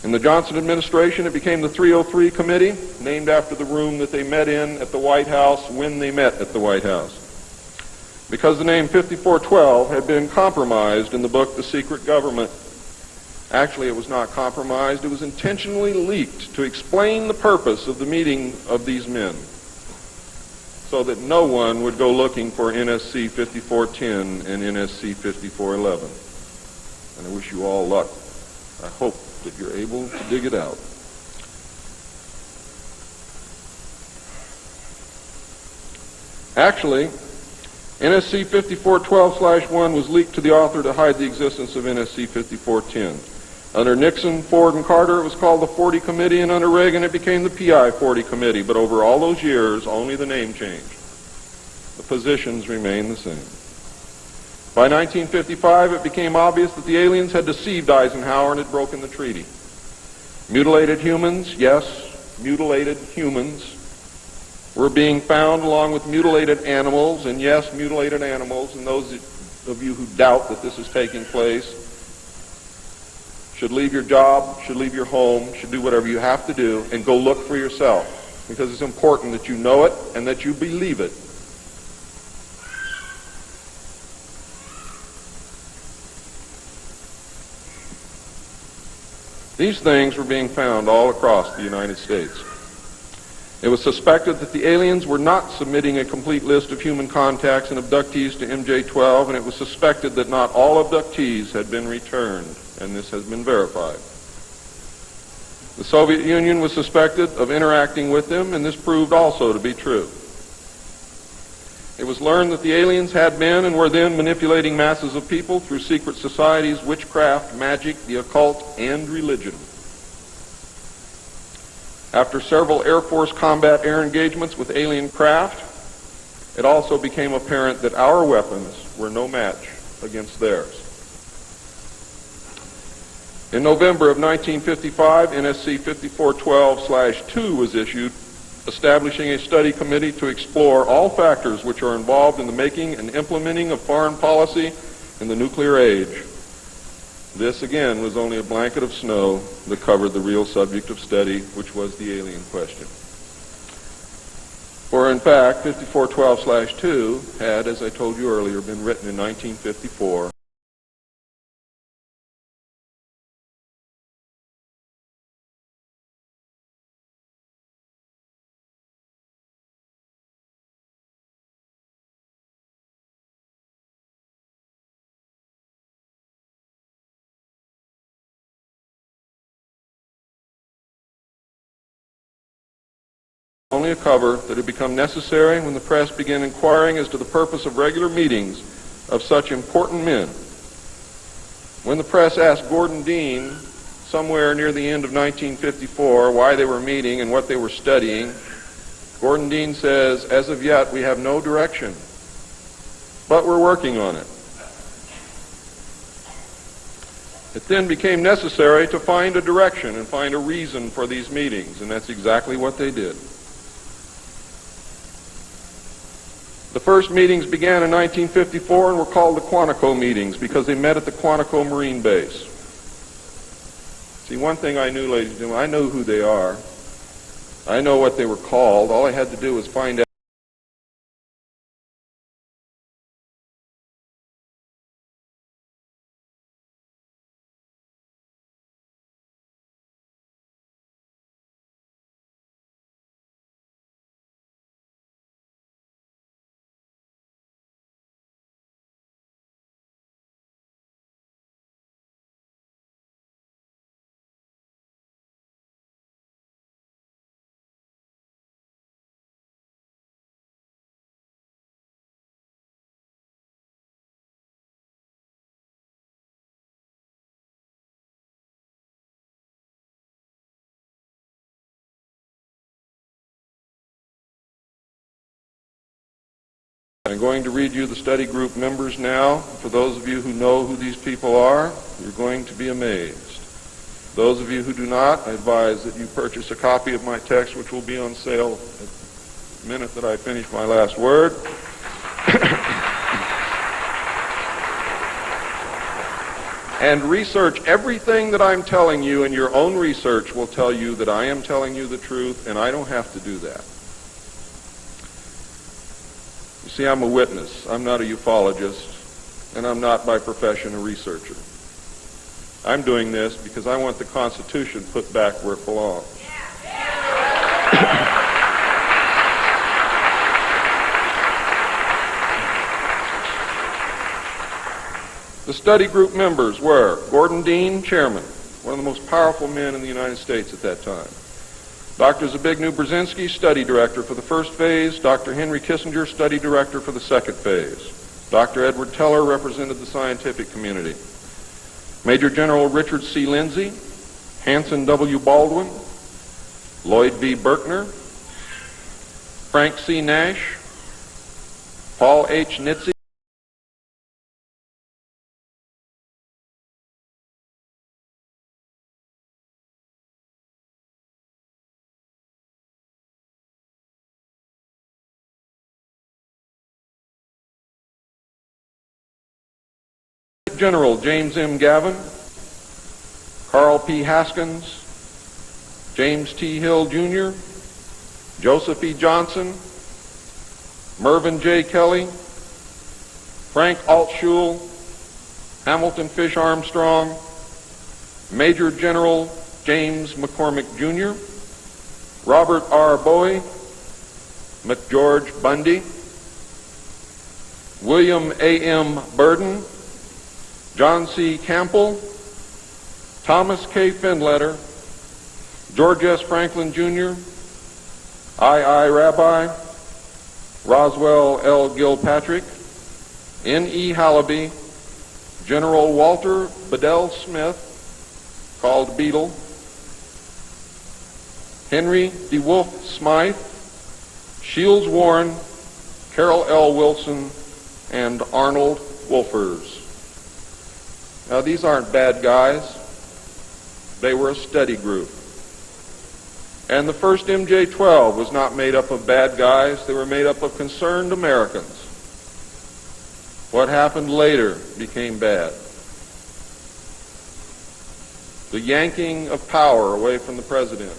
In the Johnson administration, it became the 303 Committee, named after the room that they met in at the White House when they met at the White House. Because the name 5412 had been compromised in the book The Secret Government. Actually, it was not compromised. It was intentionally leaked to explain the purpose of the meeting of these men, so that no one would go looking for NSC 5410 and NSC 5411. And I wish you all luck. I hope that you're able to dig it out. Actually, NSC 5412/1 was leaked to the author to hide the existence of NSC 5410. Under Nixon, Ford, and Carter, it was called the 40 Committee, and under Reagan, it became the PI 40 Committee. But over all those years, only the name changed. The positions remained the same. By 1955, it became obvious that the aliens had deceived Eisenhower and had broken the treaty. Mutilated humans, yes, mutilated humans, were being found along with mutilated animals, and yes, mutilated animals, and those of you who doubt that this is taking place should leave your job, should leave your home, should do whatever you have to do, and go look for yourself, because it's important that you know it and that you believe it. These things were being found all across the United States. It was suspected that the aliens were not submitting a complete list of human contacts and abductees to MJ-12, and it was suspected that not all abductees had been returned, and this has been verified. The Soviet Union was suspected of interacting with them, and this proved also to be true. It was learned that the aliens had been and were then manipulating masses of people through secret societies, witchcraft, magic, the occult, and religion. After several Air Force combat air engagements with alien craft, it also became apparent that our weapons were no match against theirs. In November of 1955, NSC 5412/2 was issued, establishing a study committee to explore all factors which are involved in the making and implementing of foreign policy in the nuclear age. This, again, was only a blanket of snow that covered the real subject of study, which was the alien question. For, in fact, 5412/2 had, as I told you earlier, been written in 1954. Only a cover that had become necessary when the press began inquiring as to the purpose of regular meetings of such important men. When the press asked Gordon Dean, somewhere near the end of 1954, why they were meeting and what they were studying, Gordon Dean says, "As of yet, we have no direction, but we're working on it." It then became necessary to find a direction and find a reason for these meetings, and that's exactly what they did. The first meetings began in 1954 and were called the Quantico meetings because they met at the Quantico Marine Base. See, one thing I knew, ladies and gentlemen, I know who they are. I know what they were called. All I had to do was find out. I'm going to read you the study group members now. For those of you who know who these people are, you're going to be amazed. Those of you who do not, I advise that you purchase a copy of my text, which will be on sale at the minute that I finish my last word. and research everything that I'm telling you, and your own research will tell you that I am telling you the truth, and I don't have to do that. You see, I'm a witness. I'm not a ufologist, and I'm not by profession a researcher. I'm doing this because I want the Constitution put back where it belongs. The study group members were Gordon Dean, chairman, one of the most powerful men in the United States at that time. Dr. Zbigniew Brzezinski, study director for the first phase. Dr. Henry Kissinger, study director for the second phase. Dr. Edward Teller represented the scientific community. Major General Richard C. Lindsay, Hanson W. Baldwin, Lloyd V. Berkner, Frank C. Nash, Paul H. Nitze, General James M. Gavin, Carl P. Haskins, James T. Hill, Jr., Joseph E. Johnson, Mervyn J. Kelly, Frank Altschul, Hamilton Fish Armstrong, Major General James McCormick, Jr., Robert R. Bowie, McGeorge Bundy, William A. M. Burden, John C. Campbell, Thomas K. Findletter, George S. Franklin, Jr., I. Rabbi, Roswell L. Gilpatrick, N. E. Hallaby, General Walter Bedell Smith, called Beadle, Henry DeWolf Smythe, Shields Warren, Carroll L. Wilson, and Arnold Wolfers. Now, these aren't bad guys. They were a study group. And the first MJ-12 was not made up of bad guys. They were made up of concerned Americans. What happened later became bad. The yanking of power away from the president,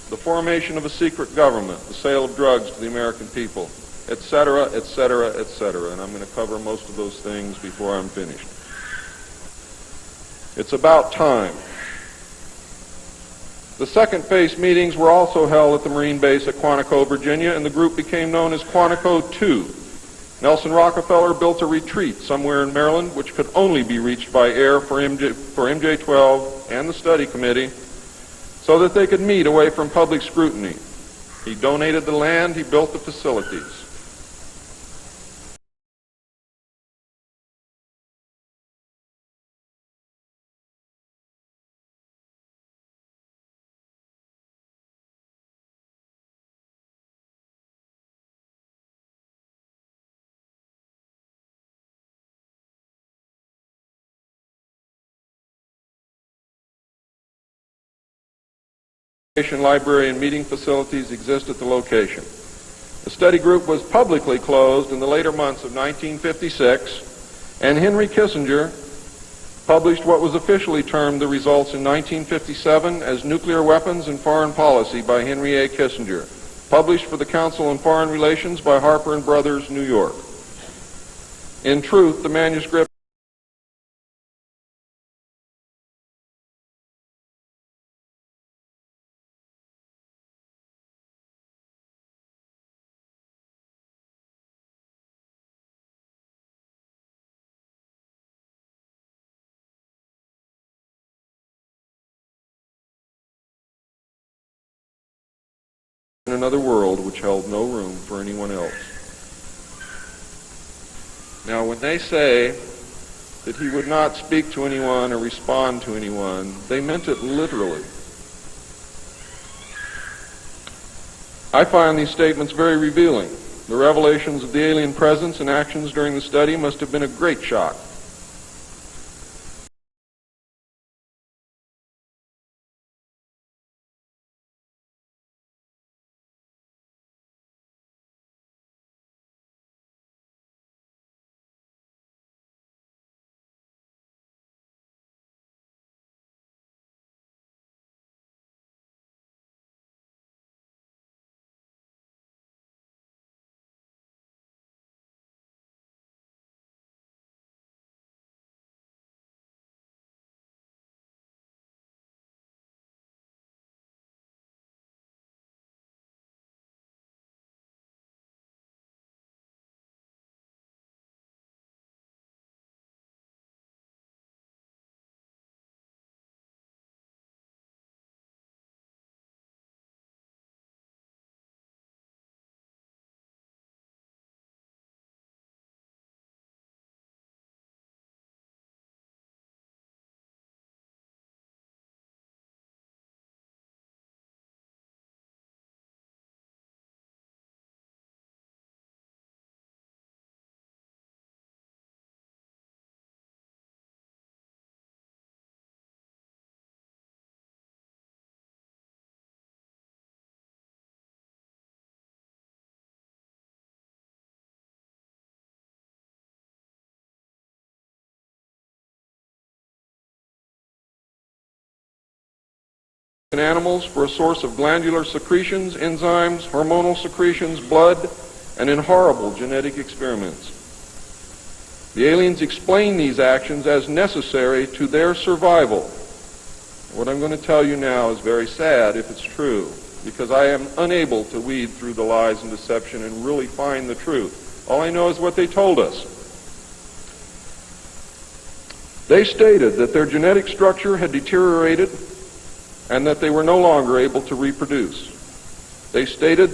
the formation of a secret government, the sale of drugs to the American people, etc., etc., etc. And I'm going to cover most of those things before I'm finished. It's about time. The second phase meetings were also held at the Marine base at Quantico, Virginia, and the group became known as Quantico II. Nelson Rockefeller built a retreat somewhere in Maryland which could only be reached by air for MJ-12 and the study committee so that they could meet away from public scrutiny. He donated the land, he built the facilities. Library and meeting facilities exist at the location. The study group was publicly closed in the later months of 1956, and Henry Kissinger published what was officially termed the results in 1957 as Nuclear Weapons and Foreign Policy by Henry A. Kissinger, published for the Council on Foreign Relations by Harper and Brothers, New York. In truth, the manuscript in another world which held no room for anyone else. Now, when they say that he would not speak to anyone or respond to anyone, they meant it literally. I find these statements very revealing. The revelations of the alien presence and actions during the study must have been a great shock in animals for a source of glandular secretions, enzymes, hormonal secretions, blood, and in horrible genetic experiments. The aliens explain these actions as necessary to their survival. What I'm going to tell you now is very sad if it's true, because I am unable to weed through the lies and deception and really find the truth. All I know is what they told us. They stated that their genetic structure had deteriorated and that they were no longer able to reproduce. They stated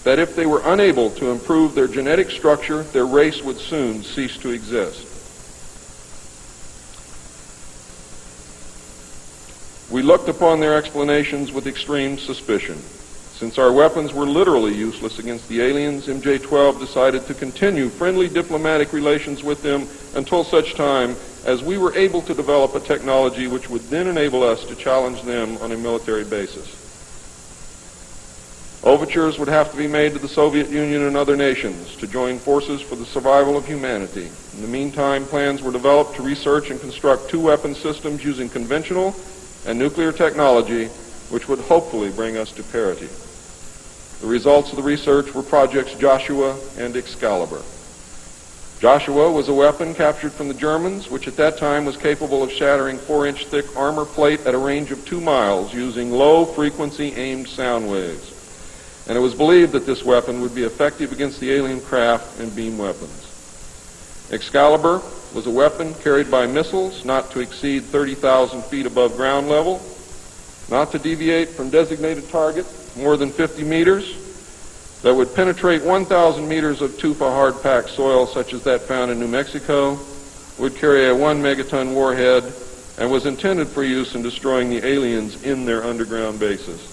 that if they were unable to improve their genetic structure, their race would soon cease to exist. We looked upon their explanations with extreme suspicion. Since our weapons were literally useless against the aliens, MJ-12 decided to continue friendly diplomatic relations with them until such time as we were able to develop a technology which would then enable us to challenge them on a military basis. Overtures would have to be made to the Soviet Union and other nations to join forces for the survival of humanity. In the meantime, plans were developed to research and construct two weapon systems using conventional and nuclear technology, which would hopefully bring us to parity. The results of the research were projects Joshua and Excalibur. Joshua was a weapon captured from the Germans, which at that time was capable of shattering 4-inch thick armor plate at a range of 2 miles using low-frequency aimed sound waves. And it was believed that this weapon would be effective against the alien craft and beam weapons. Excalibur was a weapon carried by missiles not to exceed 30,000 feet above ground level, not to deviate from designated target more than 50 meters, that would penetrate 1,000 meters of tufa hard-packed soil such as that found in New Mexico, would carry a 1 megaton warhead, and was intended for use in destroying the aliens in their underground bases.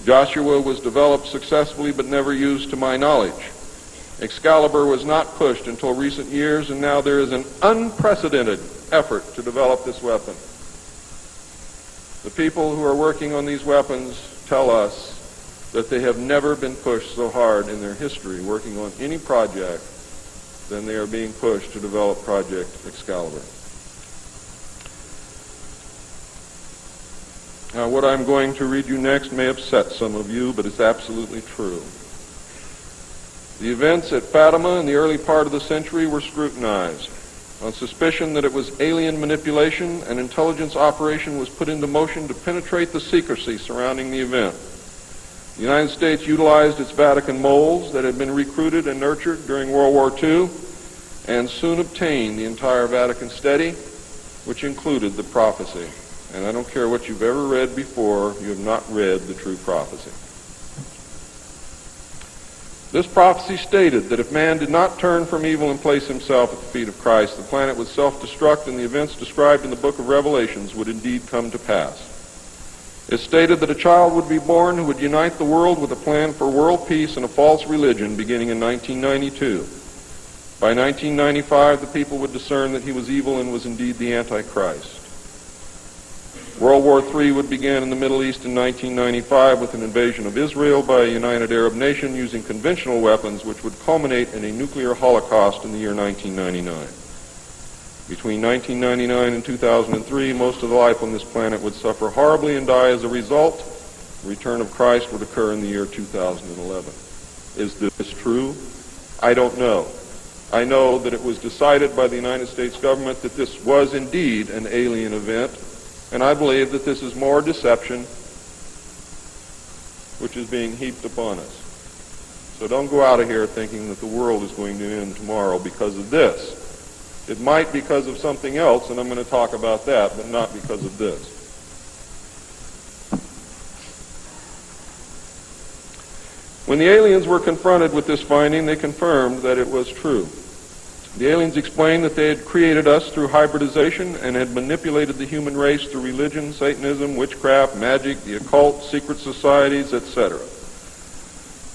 Joshua was developed successfully but never used to my knowledge. Excalibur was not pushed until recent years, and now there is an unprecedented effort to develop this weapon. The people who are working on these weapons tell us that they have never been pushed so hard in their history working on any project than they are being pushed to develop Project Excalibur. Now, what I'm going to read you next may upset some of you, but it's absolutely true. The events at Fatima in the early part of the century were scrutinized. On suspicion that it was alien manipulation, an intelligence operation was put into motion to penetrate the secrecy surrounding the event. The United States utilized its Vatican moles that had been recruited and nurtured during World War II and soon obtained the entire Vatican study, which included the prophecy. And I don't care what you've ever read before, you have not read the true prophecy. This prophecy stated that if man did not turn from evil and place himself at the feet of Christ, the planet would self-destruct and the events described in the book of Revelations would indeed come to pass. It stated that a child would be born who would unite the world with a plan for world peace and a false religion beginning in 1992. By 1995, the people would discern that he was evil and was indeed the Antichrist. World War III would begin in the Middle East in 1995 with an invasion of Israel by a united Arab nation using conventional weapons, which would culminate in a nuclear holocaust in the year 1999. Between 1999 and 2003, most of the life on this planet would suffer horribly and die as a result. The return of Christ would occur in the year 2011. Is this true? I don't know. I know that it was decided by the United States government that this was indeed an alien event, and I believe that this is more deception which is being heaped upon us. So don't go out of here thinking that the world is going to end tomorrow because of this. It might because of something else, and I'm going to talk about that, but not because of this. When the aliens were confronted with this finding, they confirmed that it was true. The aliens explained that they had created us through hybridization and had manipulated the human race through religion, Satanism, witchcraft, magic, the occult, secret societies, etc.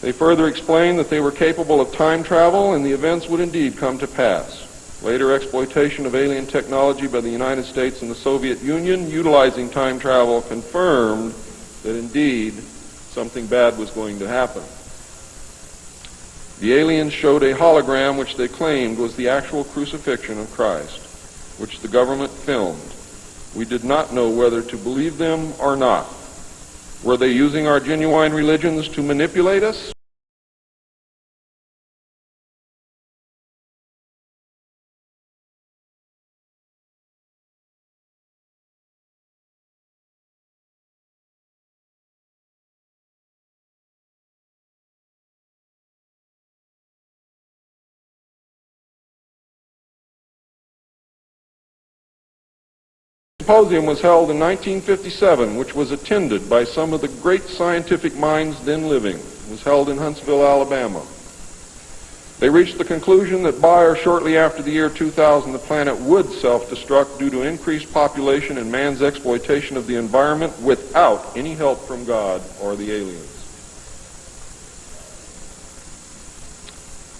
They further explained that they were capable of time travel and the events would indeed come to pass. Later exploitation of alien technology by the United States and the Soviet Union utilizing time travel confirmed that indeed something bad was going to happen. The aliens showed a hologram which they claimed was the actual crucifixion of Christ, which the government filmed. We did not know whether to believe them or not. Were they using our genuine religions to manipulate us? The symposium was held in 1957, which was attended by some of the great scientific minds then living. It was held in Huntsville, Alabama. They reached the conclusion that by or shortly after the year 2000, the planet would self-destruct due to increased population and man's exploitation of the environment without any help from God or the aliens.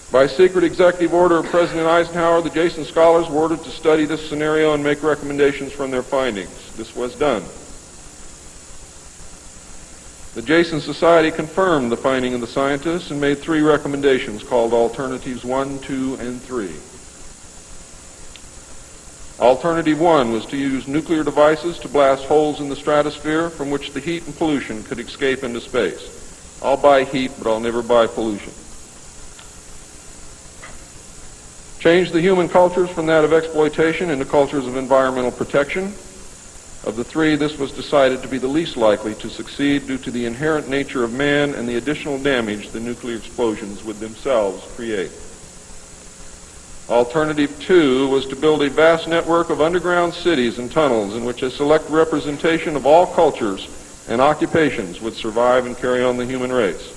By secret executive order of President Eisenhower, the Jason scholars were ordered to study this scenario and make recommendations from their findings. This was done. The Jason Society confirmed the finding of the scientists and made 3 recommendations called Alternatives 1, 2, and 3. Alternative 1 was to use nuclear devices to blast holes in the stratosphere from which the heat and pollution could escape into space. I'll buy heat, but I'll never buy pollution. Change the human cultures from that of exploitation into cultures of environmental protection. Of the 3, this was decided to be the least likely to succeed due to the inherent nature of man and the additional damage the nuclear explosions would themselves create. Alternative 2 was to build a vast network of underground cities and tunnels in which a select representation of all cultures and occupations would survive and carry on the human race.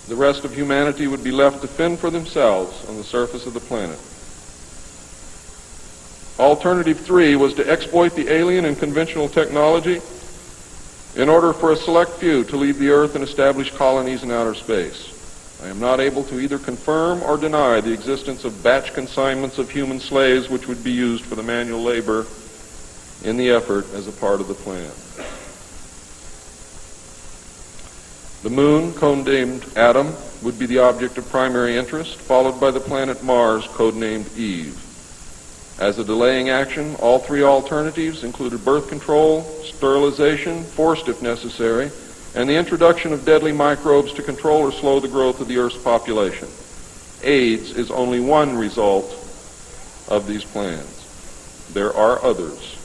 The rest of humanity would be left to fend for themselves on the surface of the planet. Alternative 3 was to exploit the alien and conventional technology in order for a select few to leave the Earth and establish colonies in outer space. I am not able to either confirm or deny the existence of batch consignments of human slaves which would be used for the manual labor in the effort as a part of the plan. The moon, codenamed Adam, would be the object of primary interest, followed by the planet Mars, codenamed Eve. As a delaying action, all 3 alternatives included birth control, sterilization, forced if necessary, and the introduction of deadly microbes to control or slow the growth of the Earth's population. AIDS is only one result of these plans. There are others.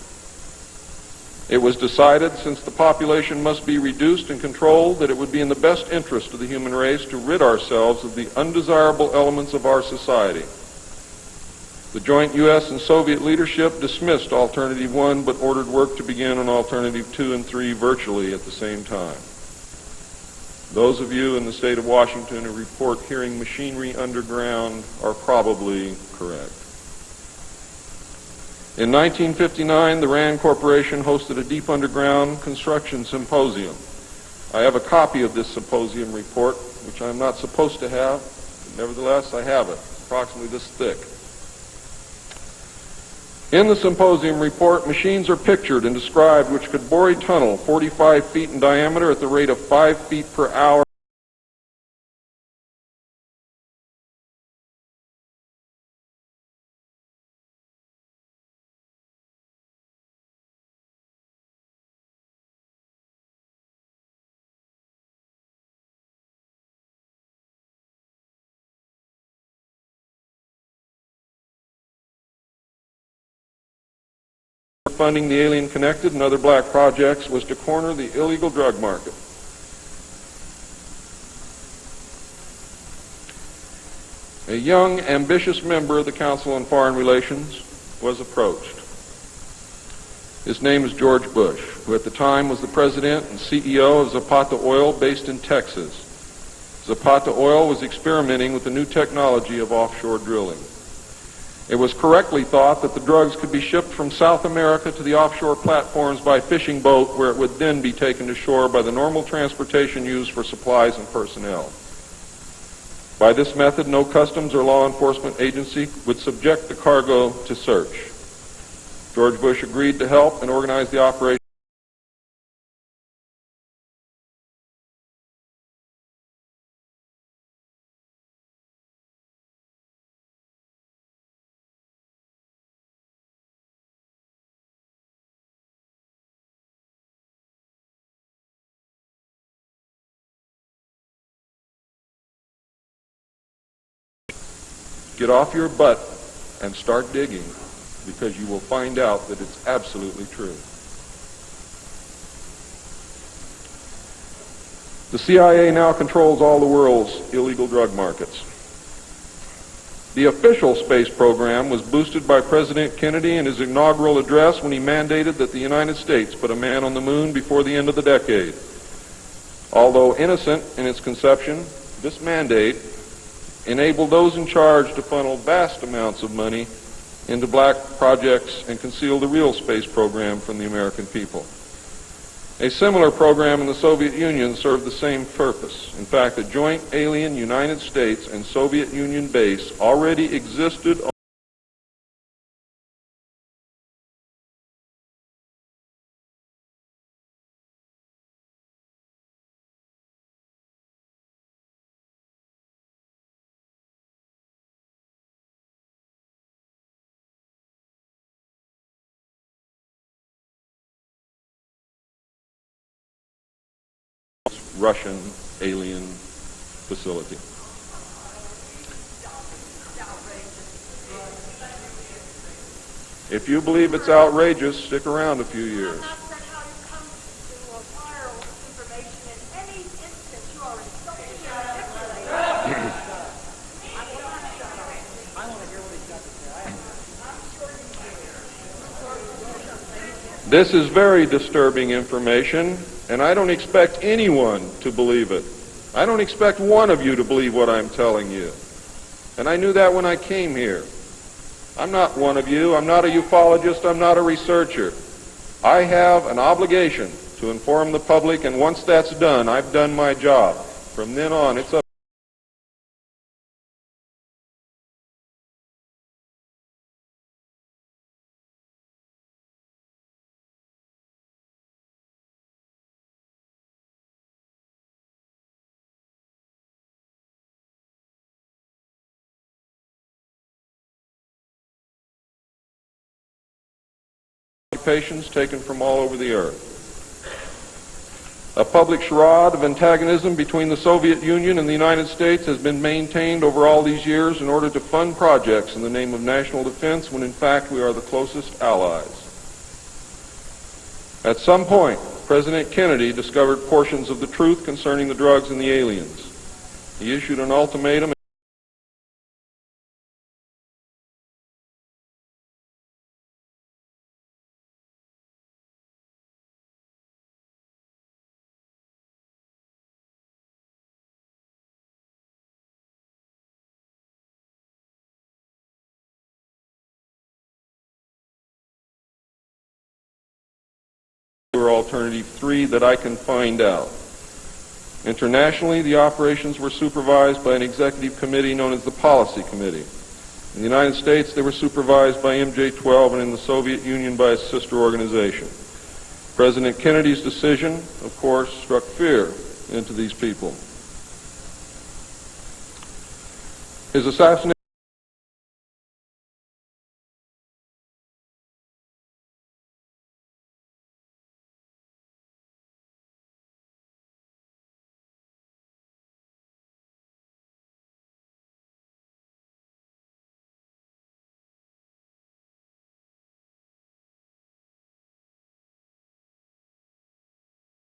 It was decided, since the population must be reduced and controlled, that it would be in the best interest of the human race to rid ourselves of the undesirable elements of our society. The joint U.S. and Soviet leadership dismissed Alternative 1 but ordered work to begin on Alternative 2 and 3 virtually at the same time. Those of you in the state of Washington who report hearing machinery underground are probably correct. In 1959, the RAND Corporation hosted a deep underground construction symposium. I have a copy of this symposium report, which I'm not supposed to have, but nevertheless I have it, approximately this thick. In the symposium report, machines are pictured and described which could bore a tunnel 45 feet in diameter at the rate of 5 feet per hour. Funding the Alien Connected and other black projects was to corner the illegal drug market. A young, ambitious member of the Council on Foreign Relations was approached. His name is George Bush, who at the time was the president and CEO of Zapata Oil based in Texas. Zapata Oil was experimenting with the new technology of offshore drilling. It was correctly thought that the drugs could be shipped from South America to the offshore platforms by fishing boat, where it would then be taken to shore by the normal transportation used for supplies and personnel. By this method, no customs or law enforcement agency would subject the cargo to search. George Bush agreed to help and organize the operation. Get off your butt and start digging, because you will find out that it's absolutely true. The CIA now controls all the world's illegal drug markets. The official space program was boosted by President Kennedy in his inaugural address when he mandated that the United States put a man on the moon before the end of the decade. Although innocent in its conception, this mandate enabled those in charge to funnel vast amounts of money into black projects and conceal the real space program from the American people. A similar program in the Soviet Union served the same purpose. In fact, a joint alien United States and Soviet Union base already existed on Russian alien facility. If you believe it's outrageous, stick around a few years. This is very disturbing information, and I don't expect anyone to believe it. I don't expect one of you to believe what I'm telling you. And I knew that when I came here. I'm not one of you. I'm not a ufologist. I'm not a researcher. I have an obligation to inform the public, and once that's done, I've done my job. From then on, it's up. Occupations taken from all over the earth. A public charade of antagonism between the Soviet Union and the United States has been maintained over all these years in order to fund projects in the name of national defense, when in fact we are the closest allies. At some point, President Kennedy discovered portions of the truth concerning the drugs and the aliens. He issued an ultimatum or alternative 3 that I can find out. Internationally, the operations were supervised by an executive committee known as the Policy Committee. In the United States, they were supervised by MJ-12, and in the Soviet Union by its sister organization. President Kennedy's decision, of course, struck fear into these people. His assassination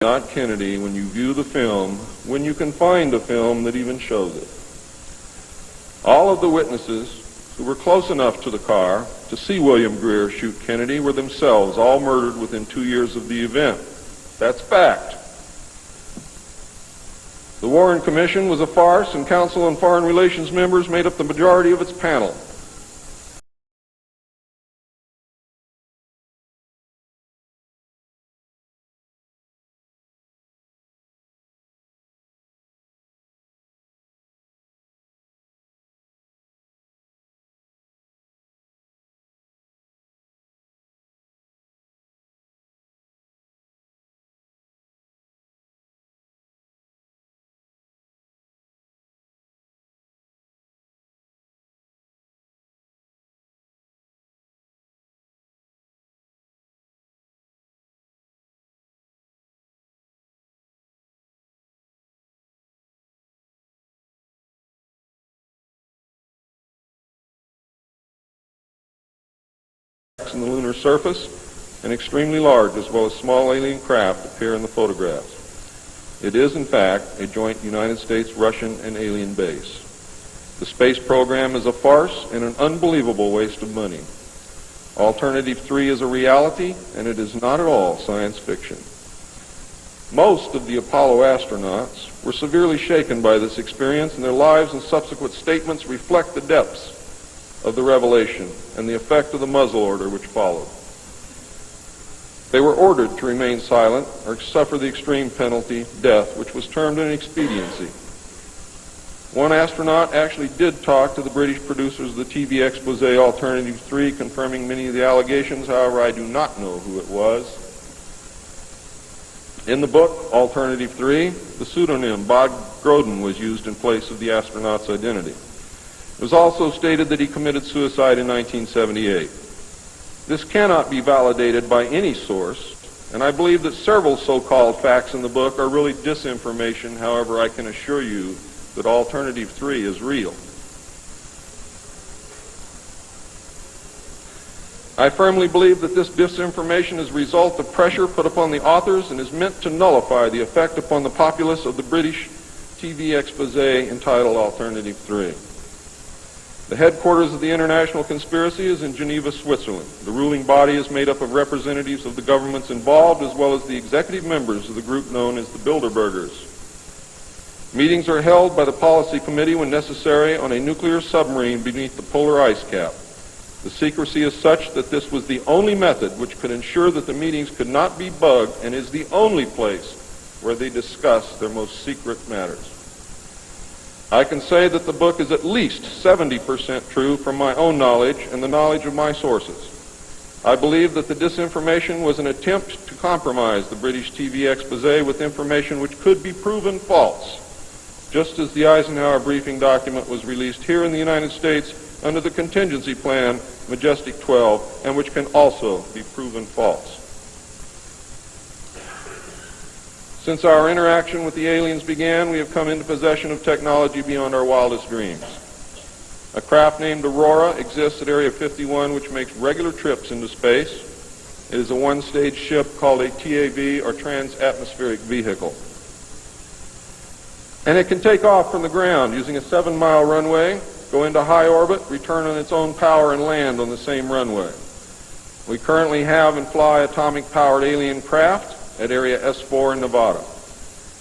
not Kennedy when you view the film, when you can find a film that even shows it. All of the witnesses who were close enough to the car to see William Greer shoot Kennedy were themselves all murdered within 2 years of the event. That's fact. The Warren Commission was a farce, and Council on Foreign Relations members made up the majority of its panel. from the lunar surface, and extremely large as well as small alien craft appear in the photographs. It is, in fact, a joint United States-Russian and alien base. The space program is a farce and an unbelievable waste of money. Alternative 3 is a reality, and it is not at all science fiction. Most of the Apollo astronauts were severely shaken by this experience, and their lives and subsequent statements reflect the depths of the revelation and the effect of the muzzle order which followed. They were ordered to remain silent or suffer the extreme penalty, death, which was termed an expediency. One astronaut actually did talk to the British producers of the TV expose Alternative 3, confirming many of the allegations. However, I do not know who it was. In the book, Alternative 3, the pseudonym Bob Groden was used in place of the astronaut's identity. It was also stated that he committed suicide in 1978. This cannot be validated by any source, and I believe that several so-called facts in the book are really disinformation. However, I can assure you that Alternative 3 is real. I firmly believe that this disinformation is a result of pressure put upon the authors and is meant to nullify the effect upon the populace of the British TV expose entitled Alternative 3. The headquarters of the international conspiracy is in Geneva, Switzerland. The ruling body is made up of representatives of the governments involved as well as the executive members of the group known as the Bilderbergers. Meetings are held by the policy committee when necessary on a nuclear submarine beneath the polar ice cap. The secrecy is such that this was the only method which could ensure that the meetings could not be bugged, and is the only place where they discuss their most secret matters. I can say that the book is at least 70% true from my own knowledge and the knowledge of my sources. I believe that the disinformation was an attempt to compromise the British TV expose with information which could be proven false, just as the Eisenhower briefing document was released here in the United States under the contingency plan MJ-12, and which can also be proven false. Since our interaction with the aliens began, we have come into possession of technology beyond our wildest dreams. A craft named Aurora exists at Area 51, which makes regular trips into space. It is a one-stage ship called a TAV, or Trans-Atmospheric Vehicle. And it can take off from the ground using a 7-mile runway, go into high orbit, return on its own power, and land on the same runway. We currently have and fly atomic-powered alien craft at Area S4 in Nevada.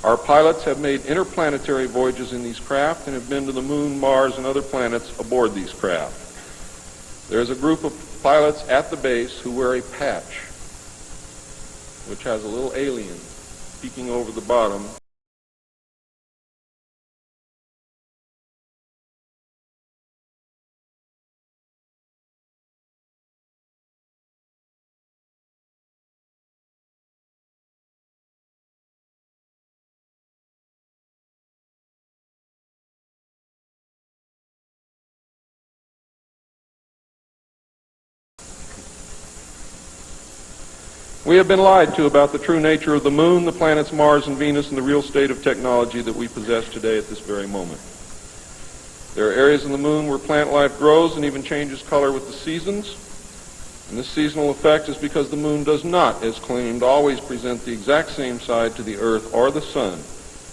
Our pilots have made interplanetary voyages in these craft and have been to the Moon, Mars, and other planets aboard these craft. There is a group of pilots at the base who wear a patch, which has a little alien peeking over the bottom. We have been lied to about the true nature of the Moon, the planets Mars and Venus, and the real state of technology that we possess today at this very moment. There are areas in the Moon where plant life grows and even changes color with the seasons. And this seasonal effect is because the Moon does not, as claimed, always present the exact same side to the Earth or the Sun.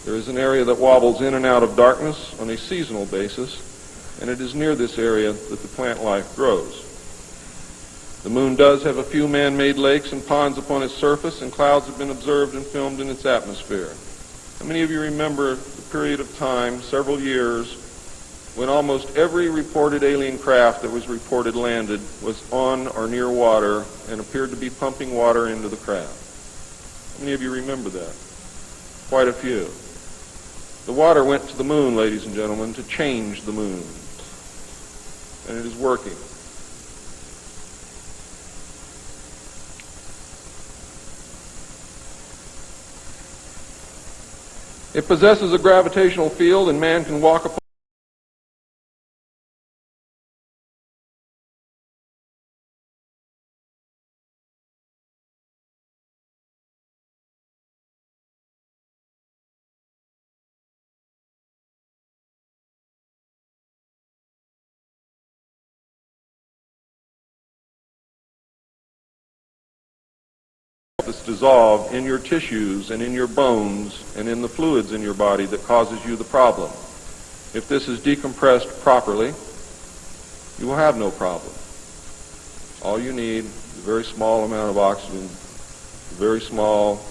There is an area that wobbles in and out of darkness on a seasonal basis, and it is near this area that the plant life grows. The Moon does have a few man-made lakes and ponds upon its surface, and clouds have been observed and filmed in its atmosphere. How many of you remember the period of time, several years, when almost every reported alien craft that was reported landed was on or near water and appeared to be pumping water into the craft? How many of you remember that? Quite a few. The water went to the Moon, ladies and gentlemen, to change the Moon. And it is working. It possesses a gravitational field, and man can walk upon that's dissolved in your tissues and in your bones and in the fluids in your body that causes you the problem. If this is decompressed properly, you will have no problem. All you need is a very small amount of oxygen, a very small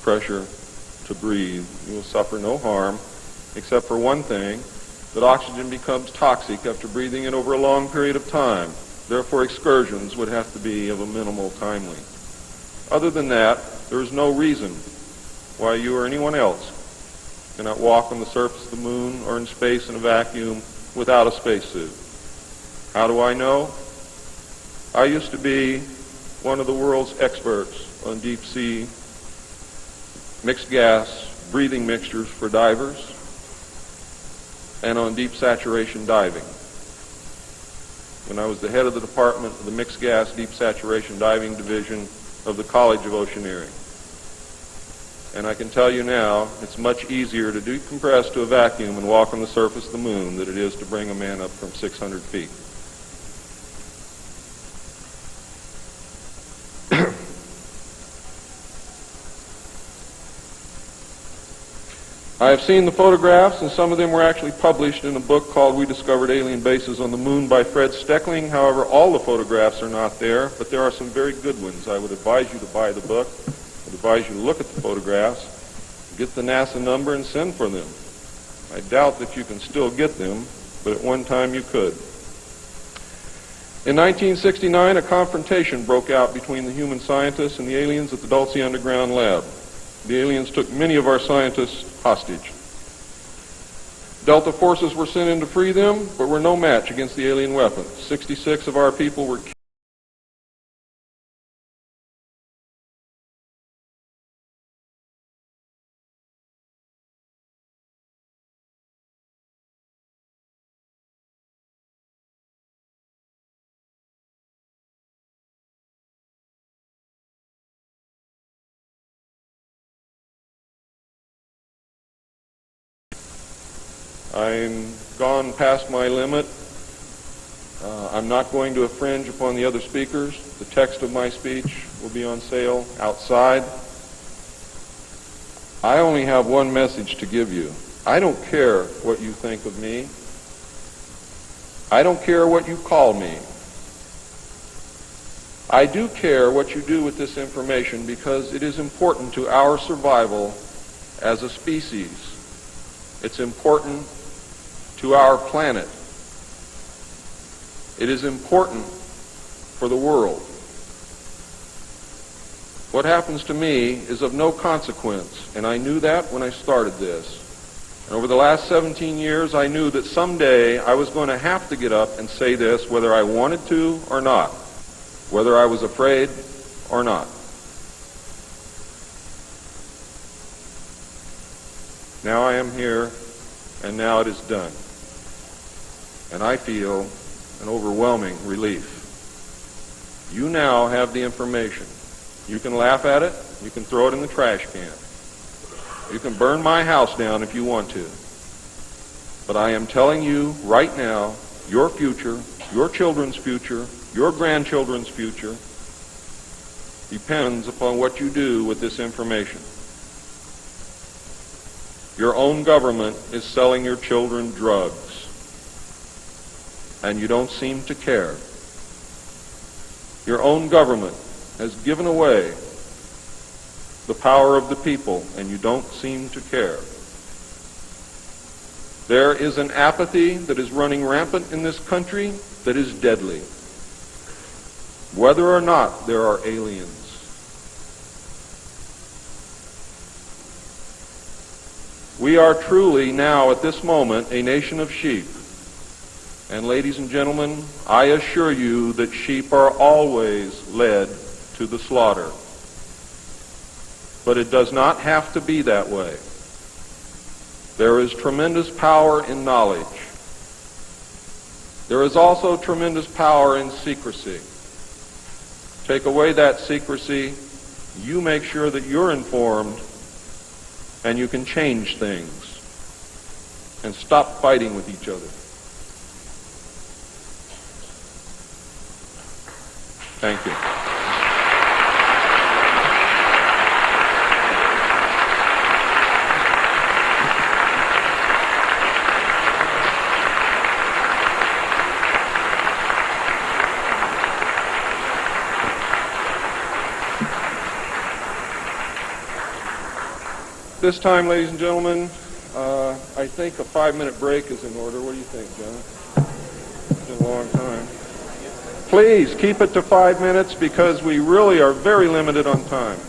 pressure to breathe. You will suffer no harm, except for one thing, that oxygen becomes toxic after breathing it over a long period of time. Therefore, excursions would have to be of a minimal time length. Other than that, there is no reason why you or anyone else cannot walk on the surface of the moon or in space in a vacuum without a spacesuit. How do I know? I used to be one of the world's experts on deep sea mixed gas breathing mixtures for divers and on deep saturation diving. When I was the head of the department of the mixed gas deep saturation diving division of the College of Oceaneering. And I can tell you now, it's much easier to decompress to a vacuum and walk on the surface of the moon than it is to bring a man up from 600 feet. I have seen the photographs, and some of them were actually published in a book called We Discovered Alien Bases on the Moon by Fred Steckling. However, all the photographs are not there, but there are some very good ones. I would advise you to buy the book. I would advise you to look at the photographs, get the NASA number, and send for them. I doubt that you can still get them, but at one time you could. In 1969, a confrontation broke out between the human scientists and the aliens at the Dulce Underground Lab. The aliens took many of our scientists hostage. Delta forces were sent in to free them, but were no match against the alien weapons. 66 of our people were killed. I'm gone past my limit. I'm not going to infringe upon the other speakers. The text of my speech will be on sale outside. I only have one message to give you. I don't care what you think of me. I don't care what you call me. I do care what you do with this information because it is important to our survival as a species. It's important to our planet. It is important for the world. What happens to me is of no consequence, and I knew that when I started this. And over the last 17 years, I knew that someday I was going to have to get up and say this, whether I wanted to or not, whether I was afraid or not. Now I am here, and now it is done. And I feel an overwhelming relief. You now have the information. You can laugh at it. You can throw it in the trash can. You can burn my house down if you want to. But I am telling you right now, your future, your children's future, your grandchildren's future depends upon what you do with this information. Your own government is selling your children drugs, and you don't seem to care. Your own government has given away the power of the people, and you don't seem to care. There is an apathy that is running rampant in this country that is deadly, whether or not there are aliens. We are truly now, at this moment, a nation of sheep. And ladies and gentlemen, I assure you that sheep are always led to the slaughter. But it does not have to be that way. There is tremendous power in knowledge. There is also tremendous power in secrecy. Take away that secrecy, you make sure that you're informed, and you can change things and stop fighting with each other. Thank you. this time, ladies and gentlemen, I think a 5-minute break is in order. What do you think, John? It's been a long time. Please keep it to 5 minutes because we really are very limited on time.